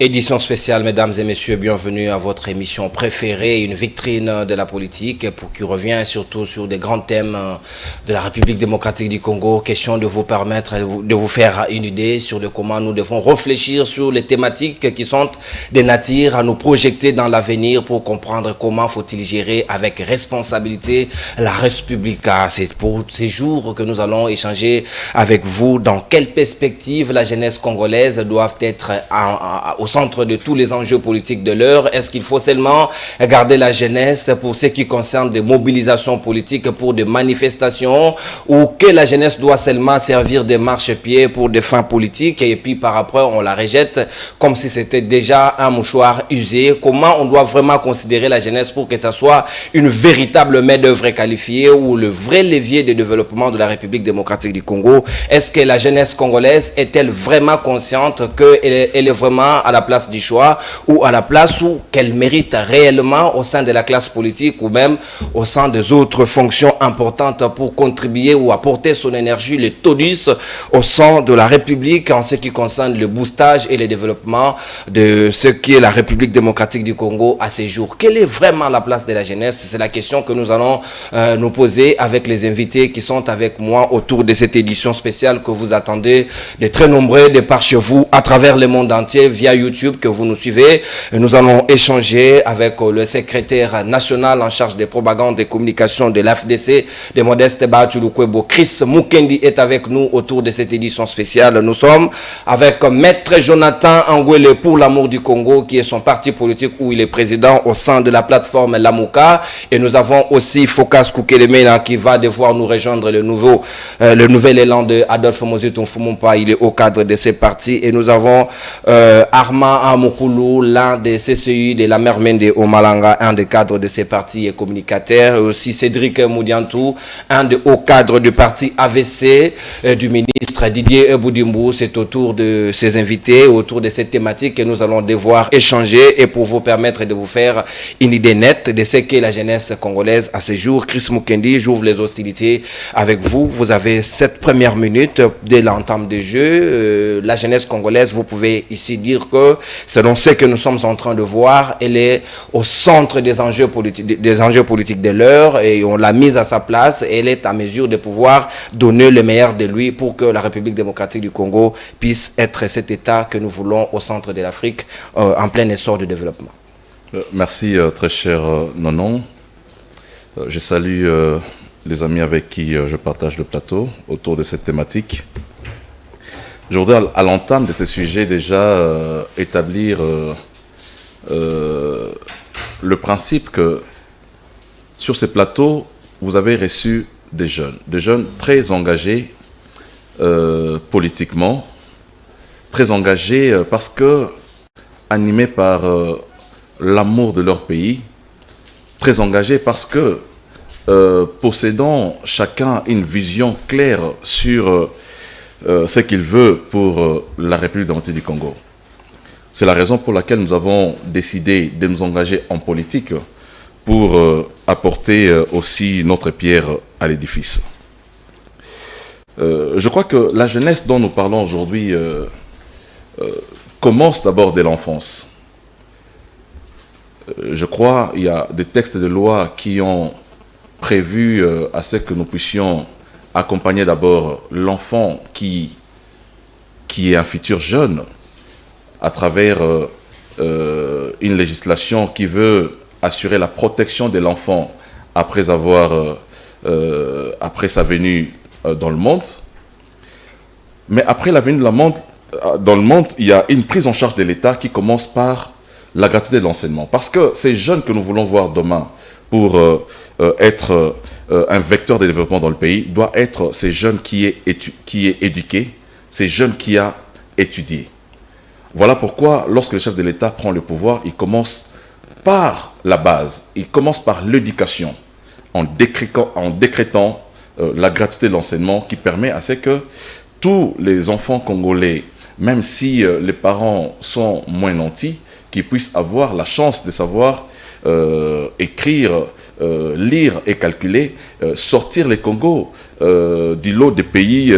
Édition spéciale, mesdames et messieurs, bienvenue à votre émission préférée, une vitrine de la politique qui revient surtout sur des grands thèmes de la République démocratique du Congo. Question de vous permettre de vous faire une idée sur comment nous devons réfléchir sur les thématiques qui sont des natures à nous projeter dans l'avenir pour comprendre comment faut-il gérer avec responsabilité la République. C'est pour ces jours que nous allons échanger avec vous dans quelle perspective la jeunesse congolaise doit être au centre de tous les enjeux politiques de l'heure. Est-ce qu'il faut seulement garder la jeunesse pour ce qui concerne des mobilisations politiques, pour des manifestations, ou que la jeunesse doit seulement servir de marchepied pour des fins politiques et puis par après on la rejette comme si c'était déjà un mouchoir usé? Comment on doit vraiment considérer la jeunesse pour que ça soit une véritable main-d'œuvre qualifiée ou le vrai levier de développement de la République démocratique du Congo? Est-ce que la jeunesse congolaise est-elle vraiment consciente qu'elle est vraiment à la place du choix ou à la place où qu'elle mérite réellement au sein de la classe politique ou même au sein des autres fonctions importantes pour contribuer ou apporter son énergie, le tonus au sein de la République en ce qui concerne le boostage et le développement de ce qui est la République démocratique du Congo à ces jours? Quelle est vraiment la place de la jeunesse? C'est la question que nous allons nous poser avec les invités qui sont avec moi autour de cette édition spéciale que vous attendez de très nombreux de par chez vous à travers le monde entier via YouTube que vous nous suivez. Nous allons échanger avec le secrétaire national en charge des propagandes et communications de l'AFDC, de Modeste Baachulukwebo. Chris Mukendi est avec nous autour de cette édition spéciale. Nous sommes avec Maître Jonathan Angwele pour l'amour du Congo, qui est son parti politique où il est président au sein de la plateforme Lamuka. Et nous avons aussi Focas Kukelemena qui va devoir nous rejoindre le nouvel élan de Adolphe Moziton Fumumpa. Il est au cadre de ces partis. Et nous avons Armand Amokulu, l'un des CCI de la Mermende au Malanga, un des cadres de ces partis et communicateurs. Et aussi Cédric Moudiantou, un des hauts cadres du parti AVC du ministre Didier Boudimbo. C'est autour de ces invités, autour de cette thématique que nous allons devoir échanger et pour vous permettre de vous faire une idée nette de ce qu'est la jeunesse congolaise à ce jour. Chris Mukendi, j'ouvre les hostilités avec vous. Vous avez 7 premières minutes dès l'entame des jeux. La jeunesse congolaise, vous pouvez ici dire que selon ce que nous sommes en train de voir, elle est au centre des enjeux politiques de l'heure et on l'a mise à sa place et elle est à mesure de pouvoir donner le meilleur de lui pour que la République démocratique du Congo puisse être cet État que nous voulons au centre de l'Afrique en plein essor du développement. Merci très cher Nonon. Je salue les amis avec qui je partage le plateau autour de cette thématique. Je voudrais, à l'entame de ce sujet, déjà établir le principe que sur ces plateaux, vous avez reçu des jeunes très engagés politiquement, très engagés parce que animés par l'amour de leur pays, très engagés parce que possédant chacun une vision claire sur ce qu'il veut pour la République démocratique du Congo. C'est la raison pour laquelle nous avons décidé de nous engager en politique pour apporter aussi notre pierre à l'édifice. Je crois que la jeunesse dont nous parlons aujourd'hui commence d'abord dès l'enfance. Je crois qu'il y a des textes de loi qui ont prévu à ce que nous puissions accompagner d'abord l'enfant qui est un futur jeune à travers une législation qui veut assurer la protection de l'enfant après sa venue dans le monde. Mais après la venue dans le monde, il y a une prise en charge de l'État qui commence par la gratuité de l'enseignement. Parce que ces jeunes que nous voulons voir demain pour être un vecteur de développement dans le pays, doit être ces jeunes qui est éduqué, ces jeunes qui a étudié. Voilà pourquoi, lorsque le chef de l'État prend le pouvoir, il commence par la base, il commence par l'éducation, en décrétant la gratuité de l'enseignement qui permet à ce que tous les enfants congolais, même si les parents sont moins nantis, qu'ils puissent avoir la chance de savoir écrire, lire et calculer, sortir les Congos du lot des pays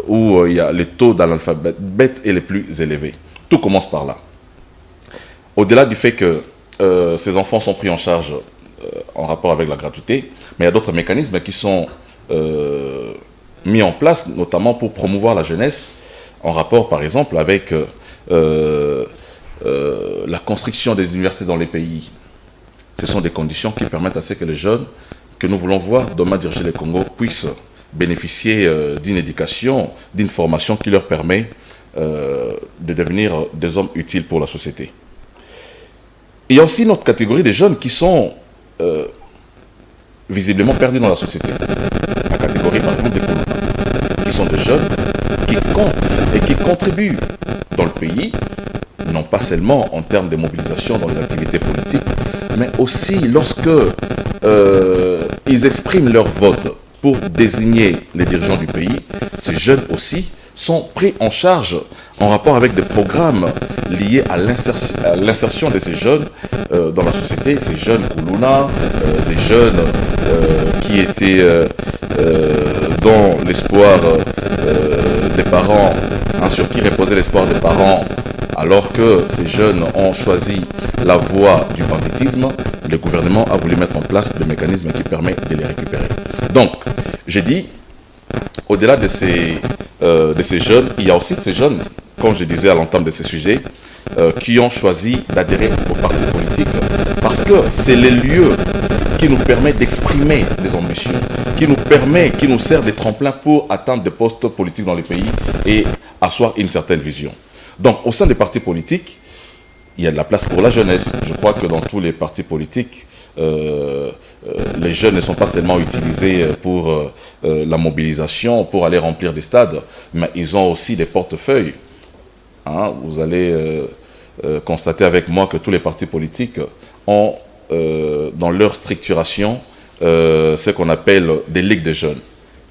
où il y a les taux d'analphabètes est les plus élevés. tout commence par là. Au-delà du fait que ces enfants sont pris en charge en rapport avec la gratuité, mais il y a d'autres mécanismes qui sont mis en place, notamment pour promouvoir la jeunesse, en rapport par exemple avec la construction des universités dans les pays. Ce sont des conditions qui permettent à ce que les jeunes que nous voulons voir demain diriger le Congo puissent bénéficier d'une éducation, d'une formation qui leur permet de devenir des hommes utiles pour la société. Il y a aussi une autre catégorie de jeunes qui sont visiblement perdus dans la société. La catégorie par exemple des Koulouna, qui sont des jeunes qui comptent et qui contribuent dans le pays, non pas seulement en termes de mobilisation dans les activités politiques, mais aussi lorsque ils expriment leur vote pour désigner les dirigeants du pays. Ces jeunes aussi sont pris en charge en rapport avec des programmes liés à l'insertion de ces jeunes dans la société, ces jeunes Koulouna, des jeunes qui étaient dans l'espoir des parents, sur qui reposait l'espoir des parents, alors que ces jeunes ont choisi la voie du banditisme. Le gouvernement a voulu mettre en place des mécanismes qui permettent de les récupérer. Donc, j'ai dit, au-delà de ces jeunes, il y a aussi de ces jeunes, comme je disais à l'entame de ces sujets, qui ont choisi d'adhérer aux partis politiques parce que c'est les lieux qui nous permettent d'exprimer des ambitions, qui nous sert de tremplin pour atteindre des postes politiques dans les pays et asseoir une certaine vision. Donc, au sein des partis politiques, il y a de la place pour la jeunesse. Je crois que dans tous les partis politiques, les jeunes ne sont pas seulement utilisés pour la mobilisation, pour aller remplir des stades, mais ils ont aussi des portefeuilles. Vous allez constater avec moi que tous les partis politiques ont dans leur structuration ce qu'on appelle des ligues de jeunes,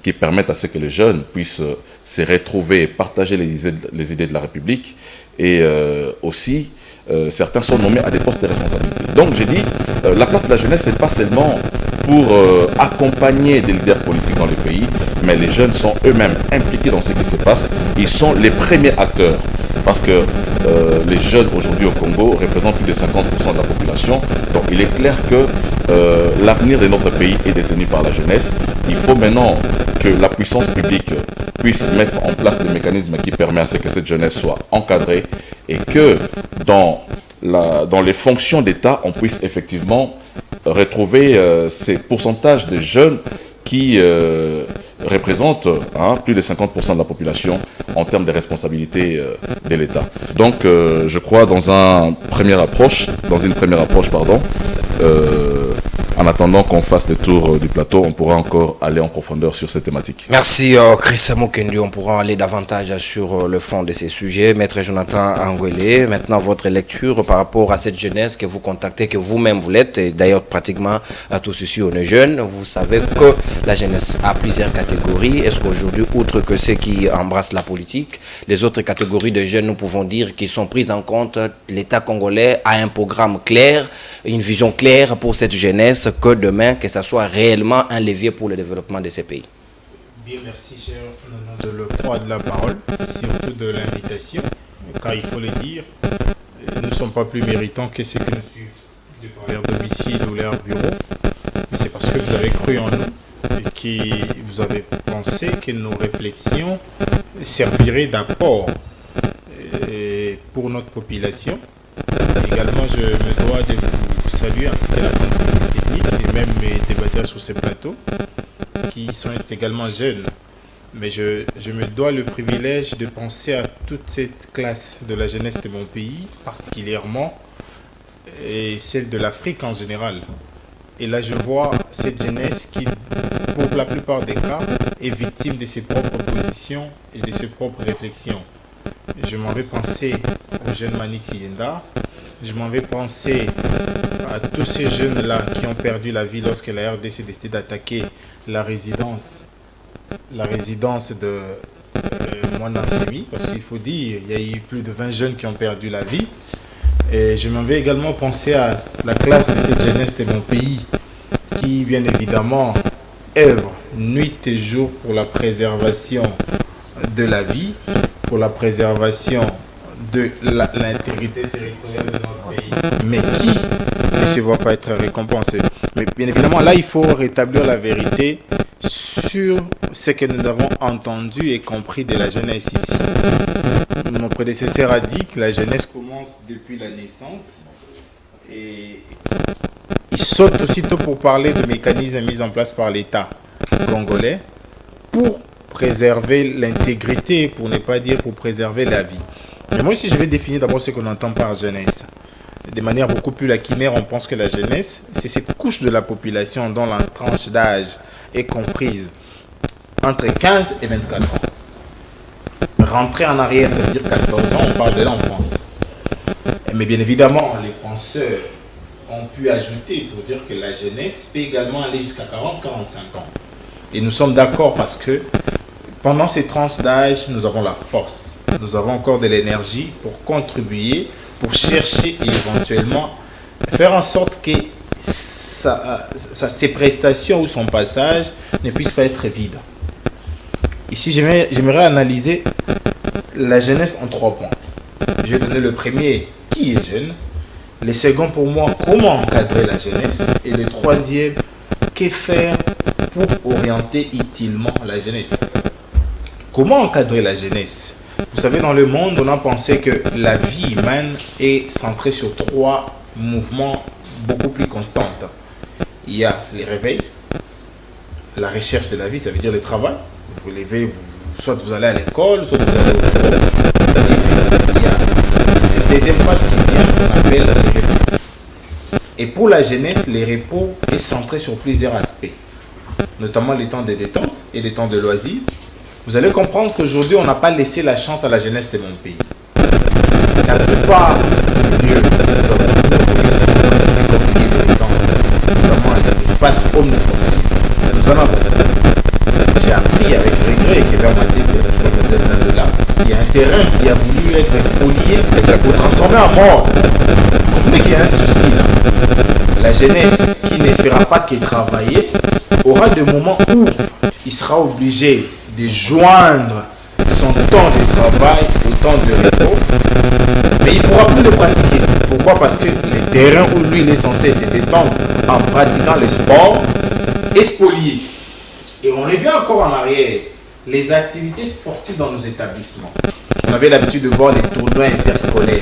qui permettent à ce que les jeunes puissent se retrouver et partager les idées de la République. Et aussi, certains sont nommés à des postes de responsabilité. Donc j'ai dit, la place de la jeunesse, ce n'est pas seulement pour accompagner des leaders politiques dans les pays, mais les jeunes sont eux-mêmes impliqués dans ce qui se passe. Ils sont les premiers acteurs. Parce que les jeunes aujourd'hui au Congo représentent plus de 50% de la population. Donc il est clair que l'avenir de notre pays est détenu par la jeunesse. Il faut maintenant que la puissance publique puisse mettre en place des mécanismes qui permettent à ce que cette jeunesse soit encadrée et que dans les fonctions d'État, on puisse effectivement retrouver ces pourcentages de jeunes qui représentent plus de 50% de la population en termes de responsabilité de l'État. Donc je crois dans une première approche, en attendant qu'on fasse le tour du plateau, on pourra encore aller en profondeur sur ces thématiques. Merci Chris Mukendi. On pourra aller davantage sur le fond de ces sujets. Maître Jonathan Anguele, maintenant votre lecture par rapport à cette jeunesse que vous contactez, que vous-même vous l'êtes, et d'ailleurs pratiquement à tous ceux-ci on est jeunes. Vous savez que la jeunesse a plusieurs catégories. Est-ce qu'aujourd'hui, outre que ceux qui embrassent la politique, les autres catégories de jeunes, nous pouvons dire qu'ils sont prises en compte? L'État congolais a un programme clair, une vision claire pour cette jeunesse, que demain, que ça soit réellement un levier pour le développement de ces pays. Bien, merci cher de le droit de la parole, surtout de l'invitation, car il faut le dire, nous ne sommes pas plus méritants que ceux qui nous suivent de par leur domicile ou leur bureau, mais c'est parce que vous avez cru en nous et que vous avez pensé que nos réflexions serviraient d'apport pour notre population. Également, je me dois de vous saluer ainsi que la communauté technique et même mes débatteurs sur ce plateau qui sont également jeunes. Mais je me dois le privilège de penser à toute cette classe de la jeunesse de mon pays, particulièrement, et celle de l'Afrique en général. Et là, je vois cette jeunesse qui, pour la plupart des cas, est victime de ses propres positions et de ses propres réflexions. Je m'en vais penser au jeune Manik Siyenda. Je m'en vais penser à tous ces jeunes-là qui ont perdu la vie lorsque la RDC décidé d'attaquer la résidence de Mouanansemi, parce qu'il faut dire, il y a eu plus de 20 jeunes qui ont perdu la vie. Et je m'en vais également penser à la classe de cette jeunesse de mon pays qui, bien évidemment, œuvre nuit et jour pour la préservation de la vie, pour la préservation de l'intégrité territoriale de notre pays, mais qui ne se voit pas être récompensé. Mais bien évidemment, là, il faut rétablir la vérité sur ce que nous avons entendu et compris de la jeunesse ici. Mon prédécesseur a dit que la jeunesse commence depuis la naissance et il saute aussitôt pour parler de mécanismes mis en place par l'État congolais pour préserver l'intégrité, pour ne pas dire pour préserver la vie. Mais moi ici, je vais définir d'abord ce qu'on entend par jeunesse. De manière beaucoup plus lacunaire, on pense que la jeunesse, c'est cette couche de la population dont la tranche d'âge est comprise entre 15 et 24 ans. Rentrer en arrière, ça veut dire 14 ans, on parle de l'enfance. Mais bien évidemment, les penseurs ont pu ajouter pour dire que la jeunesse peut également aller jusqu'à 40-45 ans. Et nous sommes d'accord parce que pendant ces tranches d'âge, nous avons la force. Nous avons encore de l'énergie pour contribuer, pour chercher et éventuellement faire en sorte que ses prestations ou son passage ne puissent pas être vides. Ici, j'aimerais analyser la jeunesse en 3 points. Je vais donner le premier, qui est jeune. Le second, pour moi, comment encadrer la jeunesse. Et le troisième, que faire pour orienter utilement la jeunesse. Comment encadrer la jeunesse? Vous savez, dans le monde, on a pensé que la vie humaine est centrée sur 3 mouvements beaucoup plus constants. Il y a les réveils, la recherche de la vie, ça veut dire le travail. Vous vous levez, soit vous allez à l'école, soit vous allez au travail. Il y a cette deuxième phase qui vient, qu'on appelle le repos. Et pour la jeunesse, le repos est centré sur plusieurs aspects, notamment les temps de détente et les temps de loisirs. Vous allez comprendre qu'aujourd'hui, on n'a pas laissé la chance à la jeunesse de mon pays. La plupart des lieux, nous avons notamment les espaces omnisportifs. Nous en avons. J'ai appris avec regret que vers ma il y a un terrain qui a voulu être expolié pour transformer en mort. Vous comprenez qu'il y a un souci là. La jeunesse qui ne fera pas que travailler aura des moments où il sera obligé de joindre son temps de travail au temps de repos, mais il ne pourra plus le pratiquer. Pourquoi? Parce que le terrain où lui il est censé se détendre en pratiquant le sport est spolié. Et on revient encore en arrière. Les activités sportives dans nos établissements. On avait l'habitude de voir les tournois interscolaires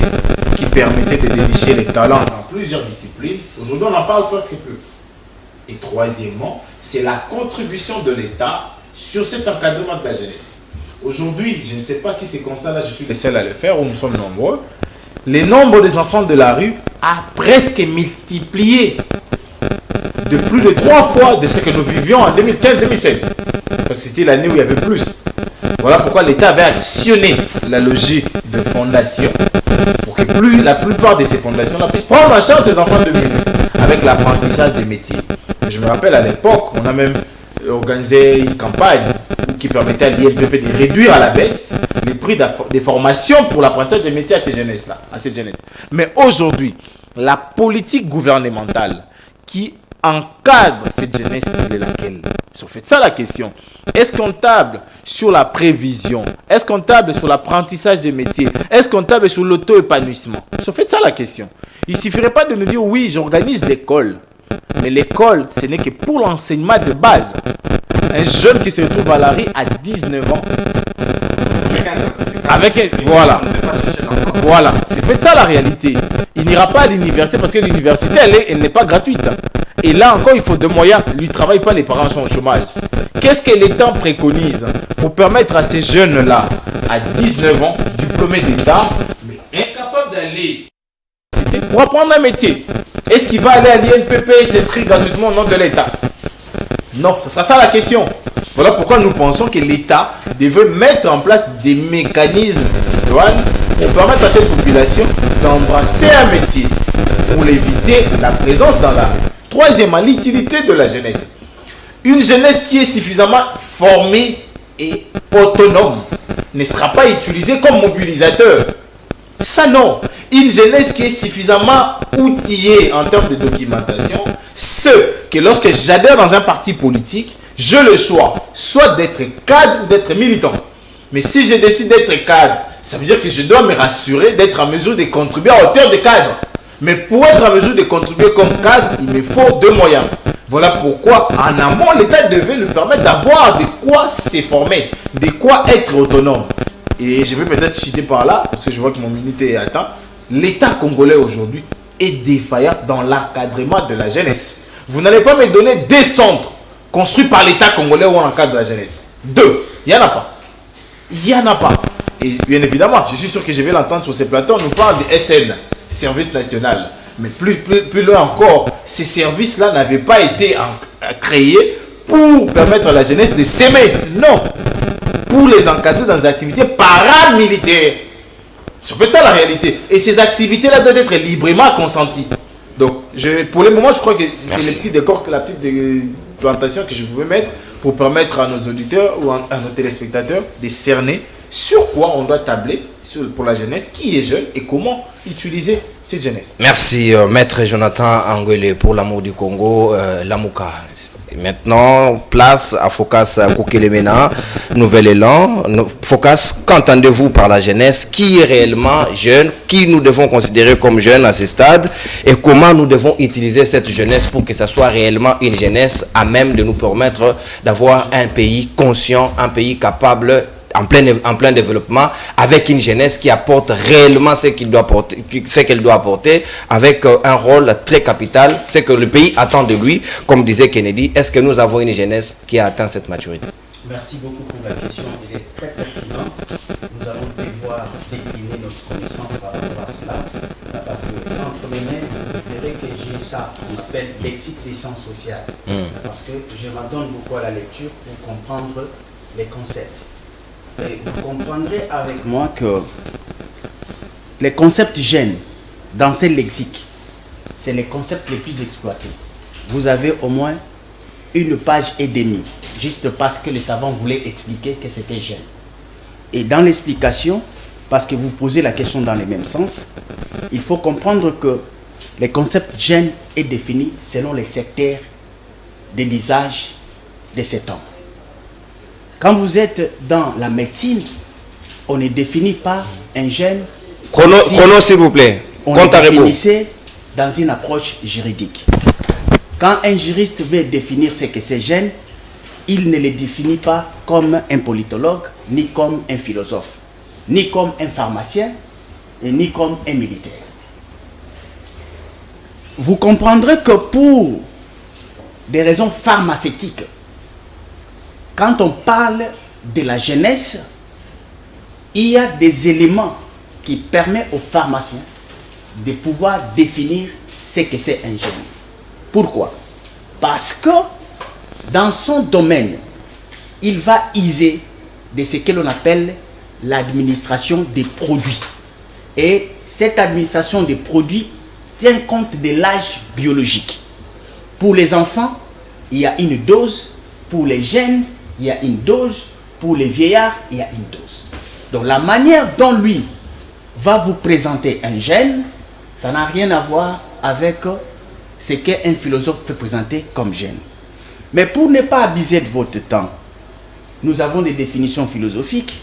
qui permettaient de dénicher les talents dans plusieurs disciplines. Aujourd'hui, on n'en parle presque plus. Et troisièmement, c'est la contribution de l'État sur cet encadrement de la jeunesse. Aujourd'hui, je ne sais pas si ces constats-là, je suis le seul à le faire ou nous sommes nombreux. Le nombre des enfants de la rue a presque multiplié de plus de 3 fois de ce que nous vivions en 2015-2016. Parce que c'était l'année où il y avait plus. Voilà pourquoi l'État avait actionné la logique de fondation pour que la plupart de ces fondations-là puissent prendre en charge ces enfants de rue avec l'apprentissage des métiers. Je me rappelle à l'époque, on a même organisé une campagne qui permettait à l'INPP de réduire à la baisse les prix des formations pour l'apprentissage des métiers à ces jeunesses-là, à cette jeunesse. Mais aujourd'hui, la politique gouvernementale qui encadre cette jeunesse, elle est laquelle? C'est en fait ça la question. Est-ce qu'on table sur la prévision? Est-ce qu'on table sur l'apprentissage des métiers? Est-ce qu'on table sur l'auto-épanouissement? C'est en fait ça la question. Il ne suffirait pas de nous dire oui, j'organise l'école. Mais l'école, ce n'est que pour l'enseignement de base. Un jeune qui se retrouve à la rue à 19 ans. Voilà, c'est fait ça la réalité. Il n'ira pas à l'université parce que l'université, elle n'est pas gratuite. Et là encore, il faut des moyens. Lui ne travaille pas, les parents sont au chômage. Qu'est-ce que l'État préconise pour permettre à ces jeunes-là, à 19 ans, diplômés d'État, mais incapables d'aller pour apprendre un métier? Est-ce qu'il va aller à l'INPP et s'inscrire gratuitement au nom de l'État? Non, ce sera ça la question. Voilà pourquoi nous pensons que l'État devait mettre en place des mécanismes citoyens pour permettre à cette population d'embrasser un métier pour éviter la présence dans la rue. Troisièmement, l'utilité de la jeunesse. Une jeunesse qui est suffisamment formée et autonome ne sera pas utilisée comme mobilisateur. Ça non. Une jeunesse qui est suffisamment outillée en termes de documentation, ce que lorsque j'adhère dans un parti politique, j'ai le choix soit d'être cadre ou d'être militant. Mais si je décide d'être cadre, ça veut dire que je dois me rassurer d'être en mesure de contribuer à hauteur de cadre. Mais pour être en mesure de contribuer comme cadre, il me faut 2 moyens. Voilà pourquoi, en amont, l'État devait lui permettre d'avoir de quoi se former, de quoi être autonome. Et je vais peut-être citer par là, parce que je vois que mon minute est atteint. L'État congolais aujourd'hui est défaillant dans l'encadrement de la jeunesse. Vous n'allez pas me donner des centres construits par l'État congolais où on encadre la jeunesse. 2, il n'y en a pas. Il n'y en a pas. Et bien évidemment, je suis sûr que je vais l'entendre sur ces plateaux, on nous parle de SN, Service National. Mais plus loin encore, ces services-là n'avaient pas été créés pour permettre à la jeunesse de s'aimer. Non. Pour les encadrer dans des activités paramilitaires. C'est en fait ça la réalité. Et ces activités-là doivent être librement consenties. Donc, pour le moment, je crois que c'est le petit décor, la petite plantation que je pouvais mettre pour permettre à nos auditeurs ou à nos téléspectateurs de cerner sur quoi on doit tabler pour la jeunesse, qui est jeune et comment utiliser cette jeunesse. Merci, Maître Jonathan Anguele, pour l'amour du Congo, Lamouka. Maintenant, place à Focas Koukelemena, Nouvel Élan. Focas, qu'entendez-vous par la jeunesse? Qui est réellement jeune? Qui nous devons considérer comme jeune à ce stade? Et comment nous devons utiliser cette jeunesse pour que ça soit réellement une jeunesse à même de nous permettre d'avoir un pays conscient, un pays capable en plein développement, avec une jeunesse qui apporte réellement ce qu'elle doit apporter, avec un rôle très capital, ce que le pays attend de lui, comme disait Kennedy. Est-ce que nous avons une jeunesse qui a atteint cette maturité? Merci beaucoup pour la question, elle est très pertinente. Nous allons devoir décliner notre connaissance par rapport à cela, parce que entre mes mains, vous verrez que j'ai ça, on appelle lexique des sciences sociales, parce que je m'adonne beaucoup à la lecture pour comprendre les concepts. Et vous comprendrez avec moi que les concepts jeunes dans ces lexiques, c'est les concepts les plus exploités. Vous avez au moins 1 page et demie, juste parce que les savants voulaient expliquer que c'était jeune. Et dans l'explication, parce que vous posez la question dans le même sens, il faut comprendre que les concepts jeunes est défini selon les secteurs de l'usage de cet homme. Quand vous êtes dans la médecine, on ne définit pas un jeune. Chrono, s'il vous plaît. On le définissait dans une approche juridique. Quand un juriste veut définir ce que c'est jeune, il ne le définit pas comme un politologue, ni comme un philosophe, ni comme un pharmacien, et ni comme un militaire. Vous comprendrez que pour des raisons pharmaceutiques, quand on parle de la jeunesse, il y a des éléments qui permettent aux pharmaciens de pouvoir définir ce que c'est un jeune. Pourquoi? Parce que dans son domaine, il va user de ce que l'on appelle l'administration des produits. Et cette administration des produits tient compte de l'âge biologique. Pour les enfants, il y a une dose. Pour les jeunes, il y a une dose. Pour les vieillards, il y a une dose. Donc la manière dont lui va vous présenter un jeune, ça n'a rien à voir avec ce qu'un philosophe peut présenter comme jeune. Mais pour ne pas abuser de votre temps, nous avons des définitions philosophiques,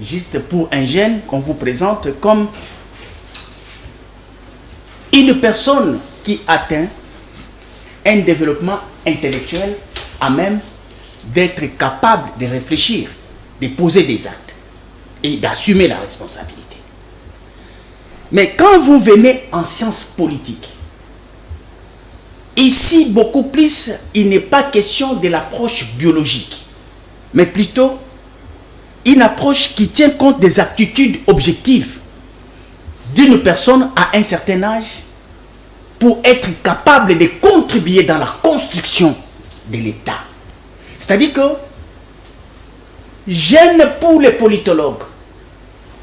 juste pour un jeune qu'on vous présente comme une personne qui atteint un développement intellectuel à même d'être capable de réfléchir, de poser des actes et d'assumer la responsabilité. Mais quand vous venez en sciences politiques, ici beaucoup plus, il n'est pas question de l'approche biologique, mais plutôt une approche qui tient compte des aptitudes objectives d'une personne à un certain âge pour être capable de contribuer dans la construction de l'État. C'est-à-dire que, jeune pour les politologues,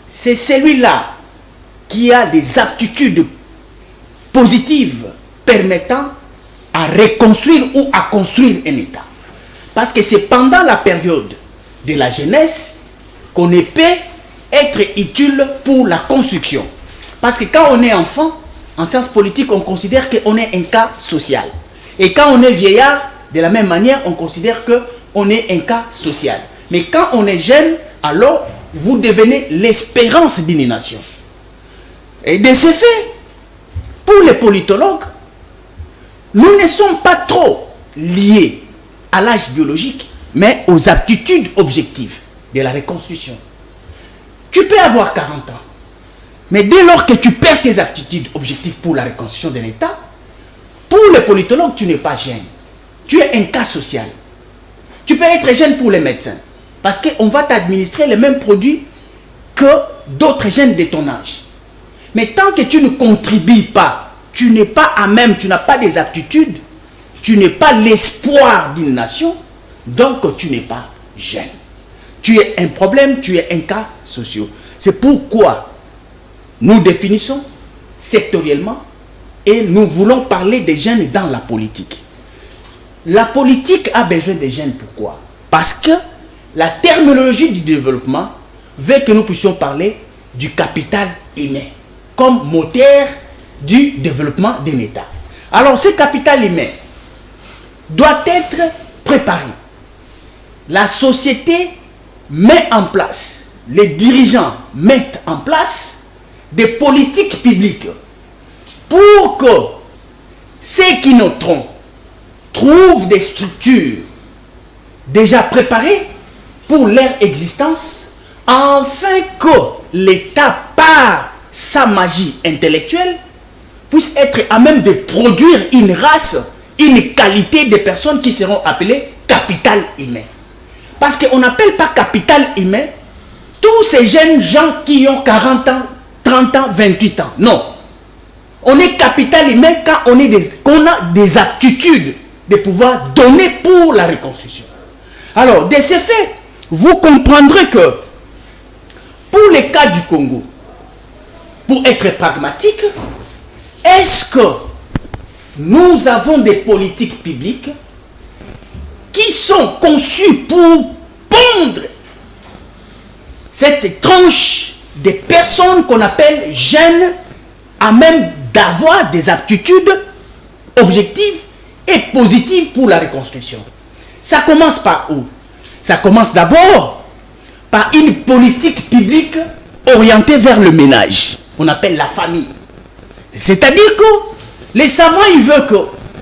c'est celui-là qui a des aptitudes positives permettant à reconstruire ou à construire un État. Parce que c'est pendant la période de la jeunesse qu'on peut être utile pour la construction. Parce que quand on est enfant, en sciences politiques, on considère qu'on est un cas social. Et quand on est vieillard, de la même manière, on considère qu'on est un cas social. Mais quand on est jeune, alors vous devenez l'espérance d'une nation. Et de ce fait, pour les politologues, nous ne sommes pas trop liés à l'âge biologique, mais aux aptitudes objectives de la reconstruction. Tu peux avoir 40 ans, mais dès lors que tu perds tes aptitudes objectives pour la reconstruction d'un État, pour les politologues, tu n'es pas jeune. Tu es un cas social. Tu peux être jeune pour les médecins, parce qu'on va t'administrer les mêmes produits que d'autres jeunes de ton âge. Mais tant que tu ne contribues pas, tu n'es pas à même, tu n'as pas des aptitudes, tu n'es pas l'espoir d'une nation, donc tu n'es pas jeune. Tu es un problème, tu es un cas social. C'est pourquoi nous définissons sectoriellement et nous voulons parler des jeunes dans la politique. La politique a besoin des jeunes, pourquoi? Parce que la terminologie du développement veut que nous puissions parler du capital humain comme moteur du développement d'un État. Alors, ce capital humain doit être préparé. La société met en place, les dirigeants mettent en place des politiques publiques pour que ceux qui noteront trouvent des structures déjà préparées pour leur existence, afin que l'État, par sa magie intellectuelle, puisse être à même de produire une race, une qualité de personnes qui seront appelées capital humain. Parce qu'on n'appelle pas capital humain tous ces jeunes gens qui ont 40 ans, 30 ans, 28 ans. Non. On est capital humain quand on a des aptitudes de pouvoir donner pour la reconstruction. Alors, de ce fait, vous comprendrez que pour les cas du Congo, pour être pragmatique, est-ce que nous avons des politiques publiques qui sont conçues pour pondre cette tranche de personnes qu'on appelle jeunes, à même d'avoir des aptitudes objectives et positives pour la reconstruction? Ça commence par où? Ça commence d'abord par une politique publique orientée vers le ménage. On appelle la famille. C'est-à-dire que les savants, ils veulent que,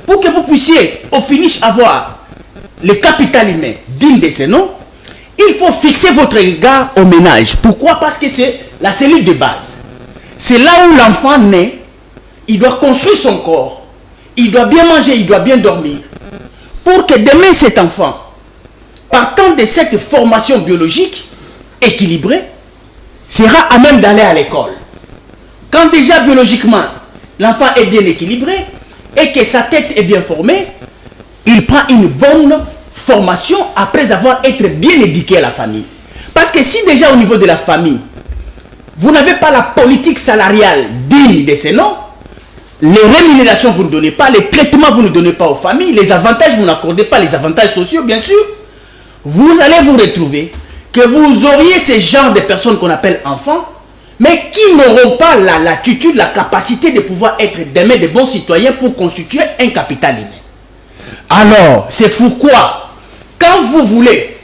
pour que vous puissiez au finish avoir le capital humain digne de ce nom, il faut fixer votre regard au ménage. Pourquoi? Parce que c'est la cellule de base. C'est là où l'enfant naît, il doit construire son corps, il doit bien manger, il doit bien dormir. Pour que demain cet enfant, partant de cette formation biologique équilibrée, sera à même d'aller à l'école. Quand déjà biologiquement, l'enfant est bien équilibré et que sa tête est bien formée, il prend une bonne formation après avoir été bien éduqué à la famille. Parce que si déjà au niveau de la famille, vous n'avez pas la politique salariale digne de ce nom, les rémunérations vous ne donnez pas, les traitements vous ne donnez pas aux familles, les avantages vous n'accordez pas, les avantages sociaux bien sûr, vous allez vous retrouver que vous auriez ce genre de personnes qu'on appelle enfants, mais qui n'auront pas la latitude, la capacité de pouvoir être demain de bons citoyens pour constituer un capital humain. Alors, c'est pourquoi, quand vous voulez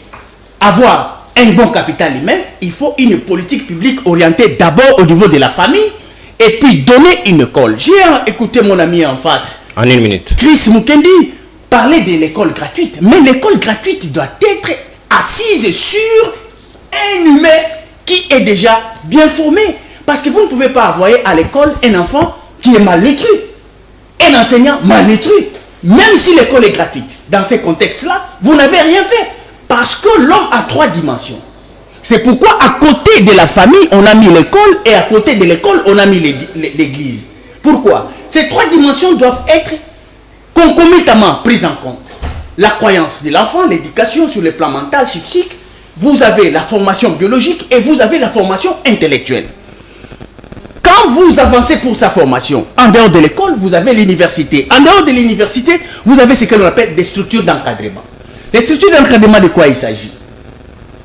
avoir un bon capital humain, il faut une politique publique orientée d'abord au niveau de la famille, et puis donner une école. J'ai écouté mon ami en face, En une minute. Chris Mukendi, parler de l'école gratuite. Mais l'école gratuite doit être assise sur un humain qui est déjà bien formé. Parce que vous ne pouvez pas envoyer à l'école un enfant qui est malnutri, un enseignant malnutri, même si l'école est gratuite. Dans ce contexte-là, vous n'avez rien fait. Parce que l'homme a 3 dimensions. C'est pourquoi à côté de la famille, on a mis l'école, et à côté de l'école, on a mis l'église. Pourquoi? Ces 3 dimensions doivent être concomitamment prises en compte. La croyance de l'enfant, l'éducation sur le plan mental, psychique, vous avez la formation biologique et vous avez la formation intellectuelle. Quand vous avancez pour sa formation, en dehors de l'école, vous avez l'université. En dehors de l'université, vous avez ce que l'on appelle des structures d'encadrement. Les structures d'encadrement, de quoi il s'agit?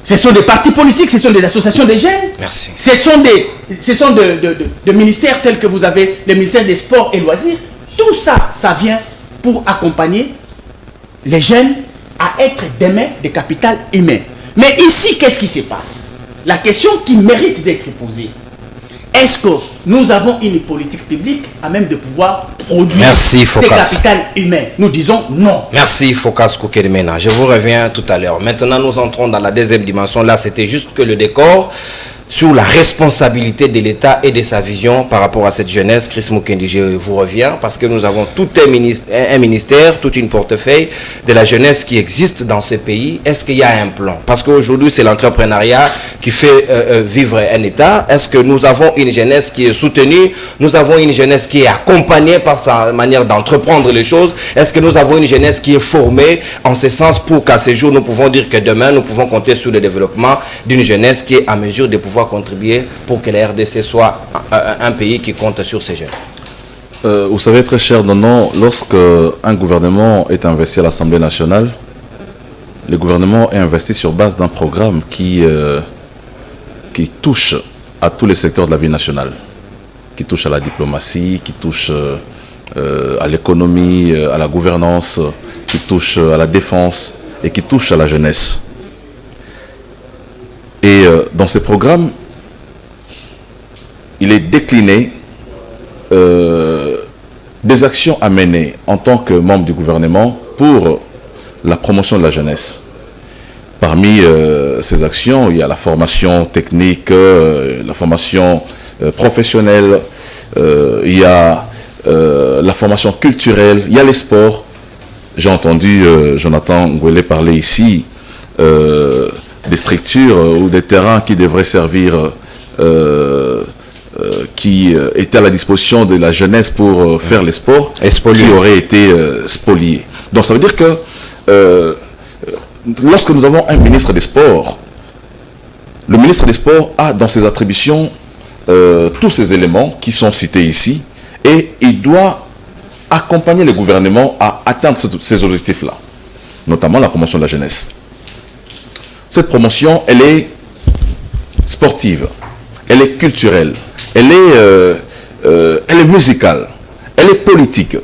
Ce sont des partis politiques, ce sont des associations de jeunes. Merci. Ce sont des ministères tels que vous avez le ministère des Sports et Loisirs. Tout ça, ça vient pour accompagner les jeunes à être demain des capital humains. Mais ici, qu'est-ce qui se passe? la question qui mérite d'être posée, est-ce que nous avons une politique publique à même de pouvoir produire ces capital humain? Nous disons non. Merci Focas Koukedemena. Je vous reviens tout à l'heure. Maintenant, nous entrons dans la deuxième dimension. Là, c'était juste que le décor sur la responsabilité de l'État et de sa vision par rapport à cette jeunesse. Chris Mukendi, je vous reviens parce que nous avons tout un ministère, toute une portefeuille de la jeunesse qui existe dans ce pays. Est-ce qu'il y a un plan? Parce qu'aujourd'hui, c'est l'entrepreneuriat qui fait vivre un État. Est-ce que nous avons une jeunesse qui est soutenue? Nous avons une jeunesse qui est accompagnée par sa manière d'entreprendre les choses? Est-ce que nous avons une jeunesse qui est formée en ce sens pour qu'à ce jour, nous pouvons dire que demain, nous pouvons compter sur le développement d'une jeunesse qui est à mesure de pouvoir contribuer pour que la RDC soit un pays qui compte sur ces jeunes? Vous savez, très cher Nono, lorsque un gouvernement est investi à l'Assemblée nationale, le gouvernement est investi sur base d'un programme qui touche à tous les secteurs de la vie nationale, qui touche à la diplomatie, qui touche à l'économie, à la gouvernance, qui touche à la défense et qui touche à la jeunesse. Et dans ces programmes, il est décliné des actions à mener en tant que membre du gouvernement pour la promotion de la jeunesse. Parmi ces actions, il y a la formation technique, la formation professionnelle, il y a la formation culturelle, il y a les sports. J'ai entendu Jonathan Ngwele parler ici des structures ou des terrains qui devraient servir, qui étaient à la disposition de la jeunesse pour faire les sports, qui auraient été spoliés. Donc ça veut dire que lorsque nous avons un ministre des Sports, le ministre des Sports a dans ses attributions tous ces éléments qui sont cités ici, et il doit accompagner le gouvernement à atteindre ces objectifs-là, notamment la promotion de la jeunesse. Cette promotion, elle est sportive, elle est culturelle, elle est musicale, elle est politique.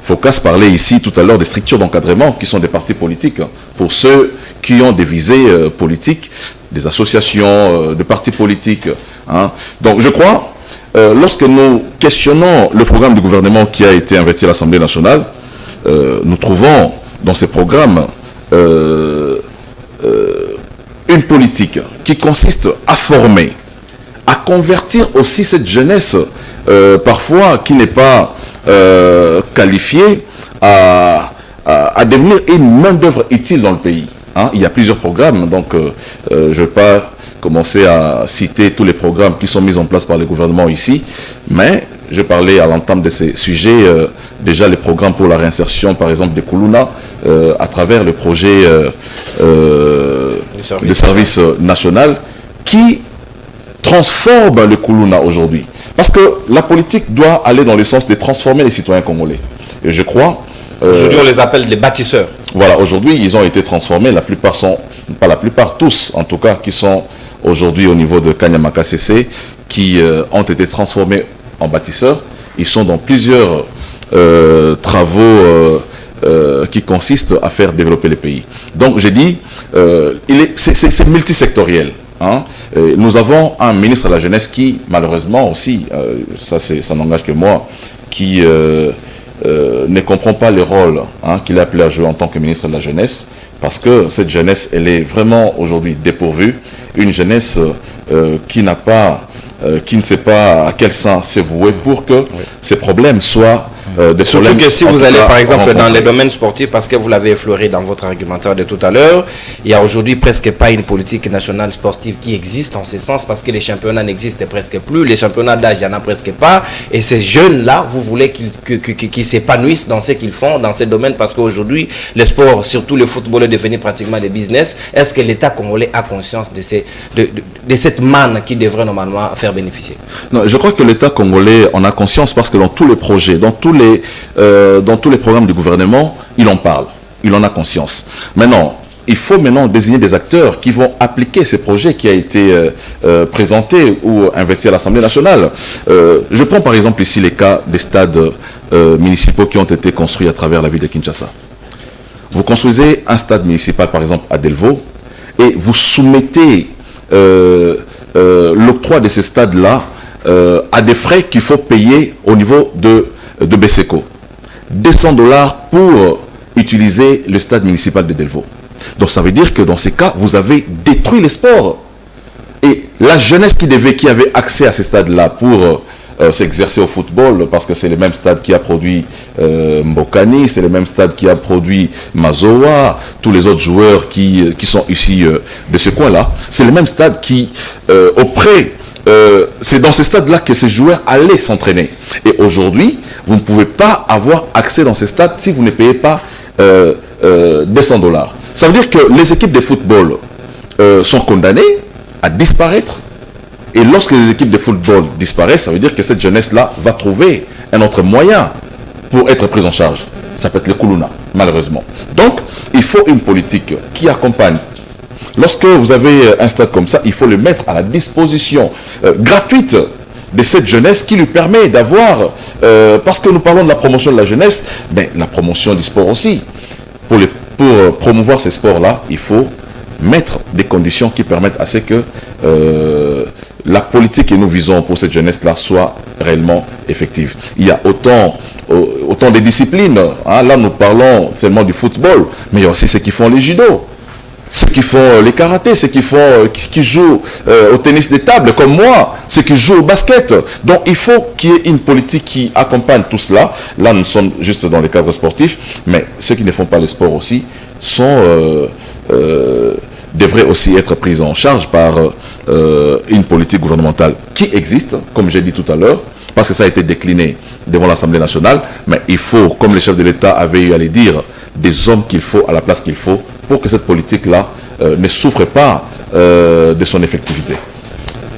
Focas parlait ici tout à l'heure des structures d'encadrement qui sont des partis politiques, pour ceux qui ont des visées politiques, des associations de partis politiques. Hein. Donc je crois, lorsque nous questionnons le programme du gouvernement qui a été investi à l'Assemblée nationale, nous trouvons dans ces programmes une politique qui consiste à former, à convertir aussi cette jeunesse, parfois qui n'est pas qualifiée, à devenir une main-d'œuvre utile dans le pays. Hein. Il y a plusieurs programmes, donc je ne vais pas commencer à citer tous les programmes qui sont mis en place par le gouvernement ici, mais je parlais à l'entame de ces sujets, déjà les programmes pour la réinsertion, par exemple, des Koulouna, à travers le projet de service national, qui transforme le Koulouna aujourd'hui. Parce que la politique doit aller dans le sens de transformer les citoyens congolais. Et je crois... aujourd'hui, on les appelle les bâtisseurs. Voilà, aujourd'hui, ils ont été transformés. La plupart sont, pas la plupart, tous en tout cas, qui sont aujourd'hui au niveau de Kanyamaka CC, qui ont été transformés en bâtisseurs. Ils sont dans plusieurs travaux qui consistent à faire développer les pays. Donc, j'ai dit, c'est multisectoriel. Hein. Nous avons un ministre de la jeunesse qui, malheureusement aussi, ça n'engage que moi, qui ne comprend pas le rôle qu'il est appelé à jouer en tant que ministre de la jeunesse, parce que cette jeunesse, elle est vraiment aujourd'hui dépourvue. Une jeunesse qui n'a pas, qui ne sait pas à quel sens se vouer pour que ces problèmes soient des surtout problèmes. Que si vous allez par exemple dans les domaines sportifs, parce que vous l'avez effleuré dans votre argumentaire de tout à l'heure, il n'y a aujourd'hui presque pas une politique nationale sportive qui existe en ce sens, parce que les championnats n'existent presque plus, les championnats d'âge, il n'y en a presque pas, et ces jeunes-là, vous voulez qu'ils s'épanouissent dans ce qu'ils font, dans ces domaines, parce qu'aujourd'hui, le sport, surtout le football, est devenu pratiquement des business. Est-ce que l'État congolais a conscience de cette manne qui devrait normalement faire bénéficier? Non, je crois que l'État congolais en a conscience, parce que dans tous les projets, dans tous les programmes du gouvernement, il en parle, il en a conscience. Maintenant, il faut maintenant désigner des acteurs qui vont appliquer ces projets qui a été présentés ou investis à l'Assemblée nationale. Je prends par exemple ici les cas des stades municipaux qui ont été construits à travers la ville de Kinshasa. Vous construisez un stade municipal par exemple à Delvaux et vous soumettez l'octroi de ces stades-là à des frais qu'il faut payer au niveau de Beseko. 200 $, pour utiliser le stade municipal de Delvaux. Donc ça veut dire que dans ces cas, vous avez détruit les sports. Et la jeunesse qui avait accès à ces stades-là pour s'exercer au football, parce que c'est le même stade qui a produit Mbokani, c'est le même stade qui a produit Mazoa, tous les autres joueurs qui sont ici de ce coin-là, c'est le même stade qui, c'est dans ces stades-là que ces joueurs allaient s'entraîner. Et aujourd'hui, vous ne pouvez pas avoir accès dans ces stades si vous ne payez pas 200 $. Ça veut dire que les équipes de football sont condamnées à disparaître. Et lorsque les équipes de football disparaissent, ça veut dire que cette jeunesse-là va trouver un autre moyen pour être prise en charge. Ça peut être le Koulouna, malheureusement. Donc, il faut une politique qui accompagne. Lorsque vous avez un stade comme ça, il faut le mettre à la disposition gratuite de cette jeunesse qui lui permet d'avoir, parce que nous parlons de la promotion de la jeunesse, mais la promotion du sport aussi. Pour promouvoir ces sports-là, il faut mettre des conditions qui permettent à ce que la politique que nous visons pour cette jeunesse-là soit réellement effective. Il y a autant de disciplines. Hein. Là, nous parlons seulement du football, mais il y a aussi ceux qui font les judo, ceux qui font les karatés, ceux qui jouent au tennis de table, comme moi, ceux qui jouent au basket. Donc, il faut qu'il y ait une politique qui accompagne tout cela. Là, nous sommes juste dans le cadre sportif, mais ceux qui ne font pas le sport aussi devraient aussi être pris en charge par une politique gouvernementale qui existe, comme j'ai dit tout à l'heure, parce que ça a été décliné devant l'Assemblée nationale, mais il faut, comme le chef de l'État avait eu à le dire, des hommes qu'il faut à la place qu'il faut pour que cette politique-là ne souffre pas de son effectivité.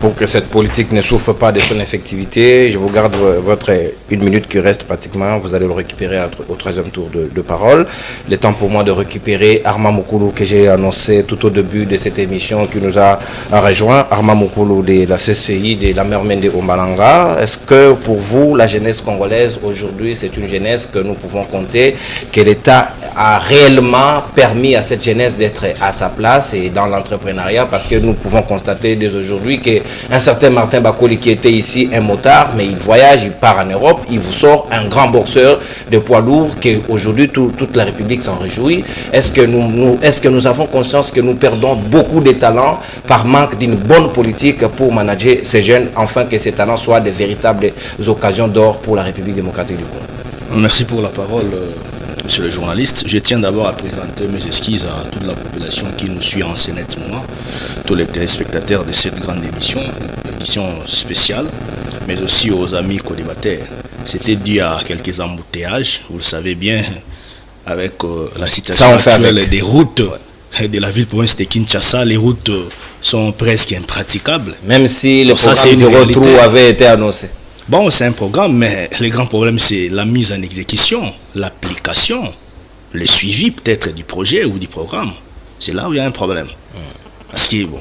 Pour que cette politique ne souffre pas de son effectivité, je vous garde votre 1 minute qui reste pratiquement. Vous allez le récupérer au 3e tour de parole. Le temps pour moi de récupérer Armand Moukoulou, que j'ai annoncé tout au début de cette émission, qui nous a rejoint. Armand Moukoulou de la CCI, de la Mermende Ombalanga. Est-ce que pour vous, la jeunesse congolaise aujourd'hui, c'est une jeunesse que nous pouvons compter, que l'État a réellement permis à cette jeunesse d'être à sa place et dans l'entrepreneuriat, parce que nous pouvons constater dès aujourd'hui qu'un certain Martin Bakoli qui était ici, un motard, mais il voyage, il part en Europe, il vous sort un grand boxeur de poids lourd qu'aujourd'hui toute la République s'en réjouit. Est-ce que nous avons conscience que nous perdons beaucoup de talents par manque d'une bonne politique pour manager ces jeunes, afin que ces talents soient de véritables occasions d'or pour la République démocratique du Congo? Merci pour la parole, monsieur le journaliste. Je tiens d'abord à présenter mes excuses à toute la population qui nous suit en ce net moment, tous les téléspectateurs de cette grande émission spéciale, mais aussi aux amis colibataires. C'était dû à quelques embouteillages, vous le savez bien, avec la situation actuelle des routes de la ville-province de Kinshasa. Les routes sont presque impraticables. Même si le programme Zéro Trou avait été annoncé. Bon, c'est un programme, mais le grand problème, c'est la mise en exécution, l'application, le suivi peut-être du projet ou du programme. C'est là où il y a un problème. Parce que, bon,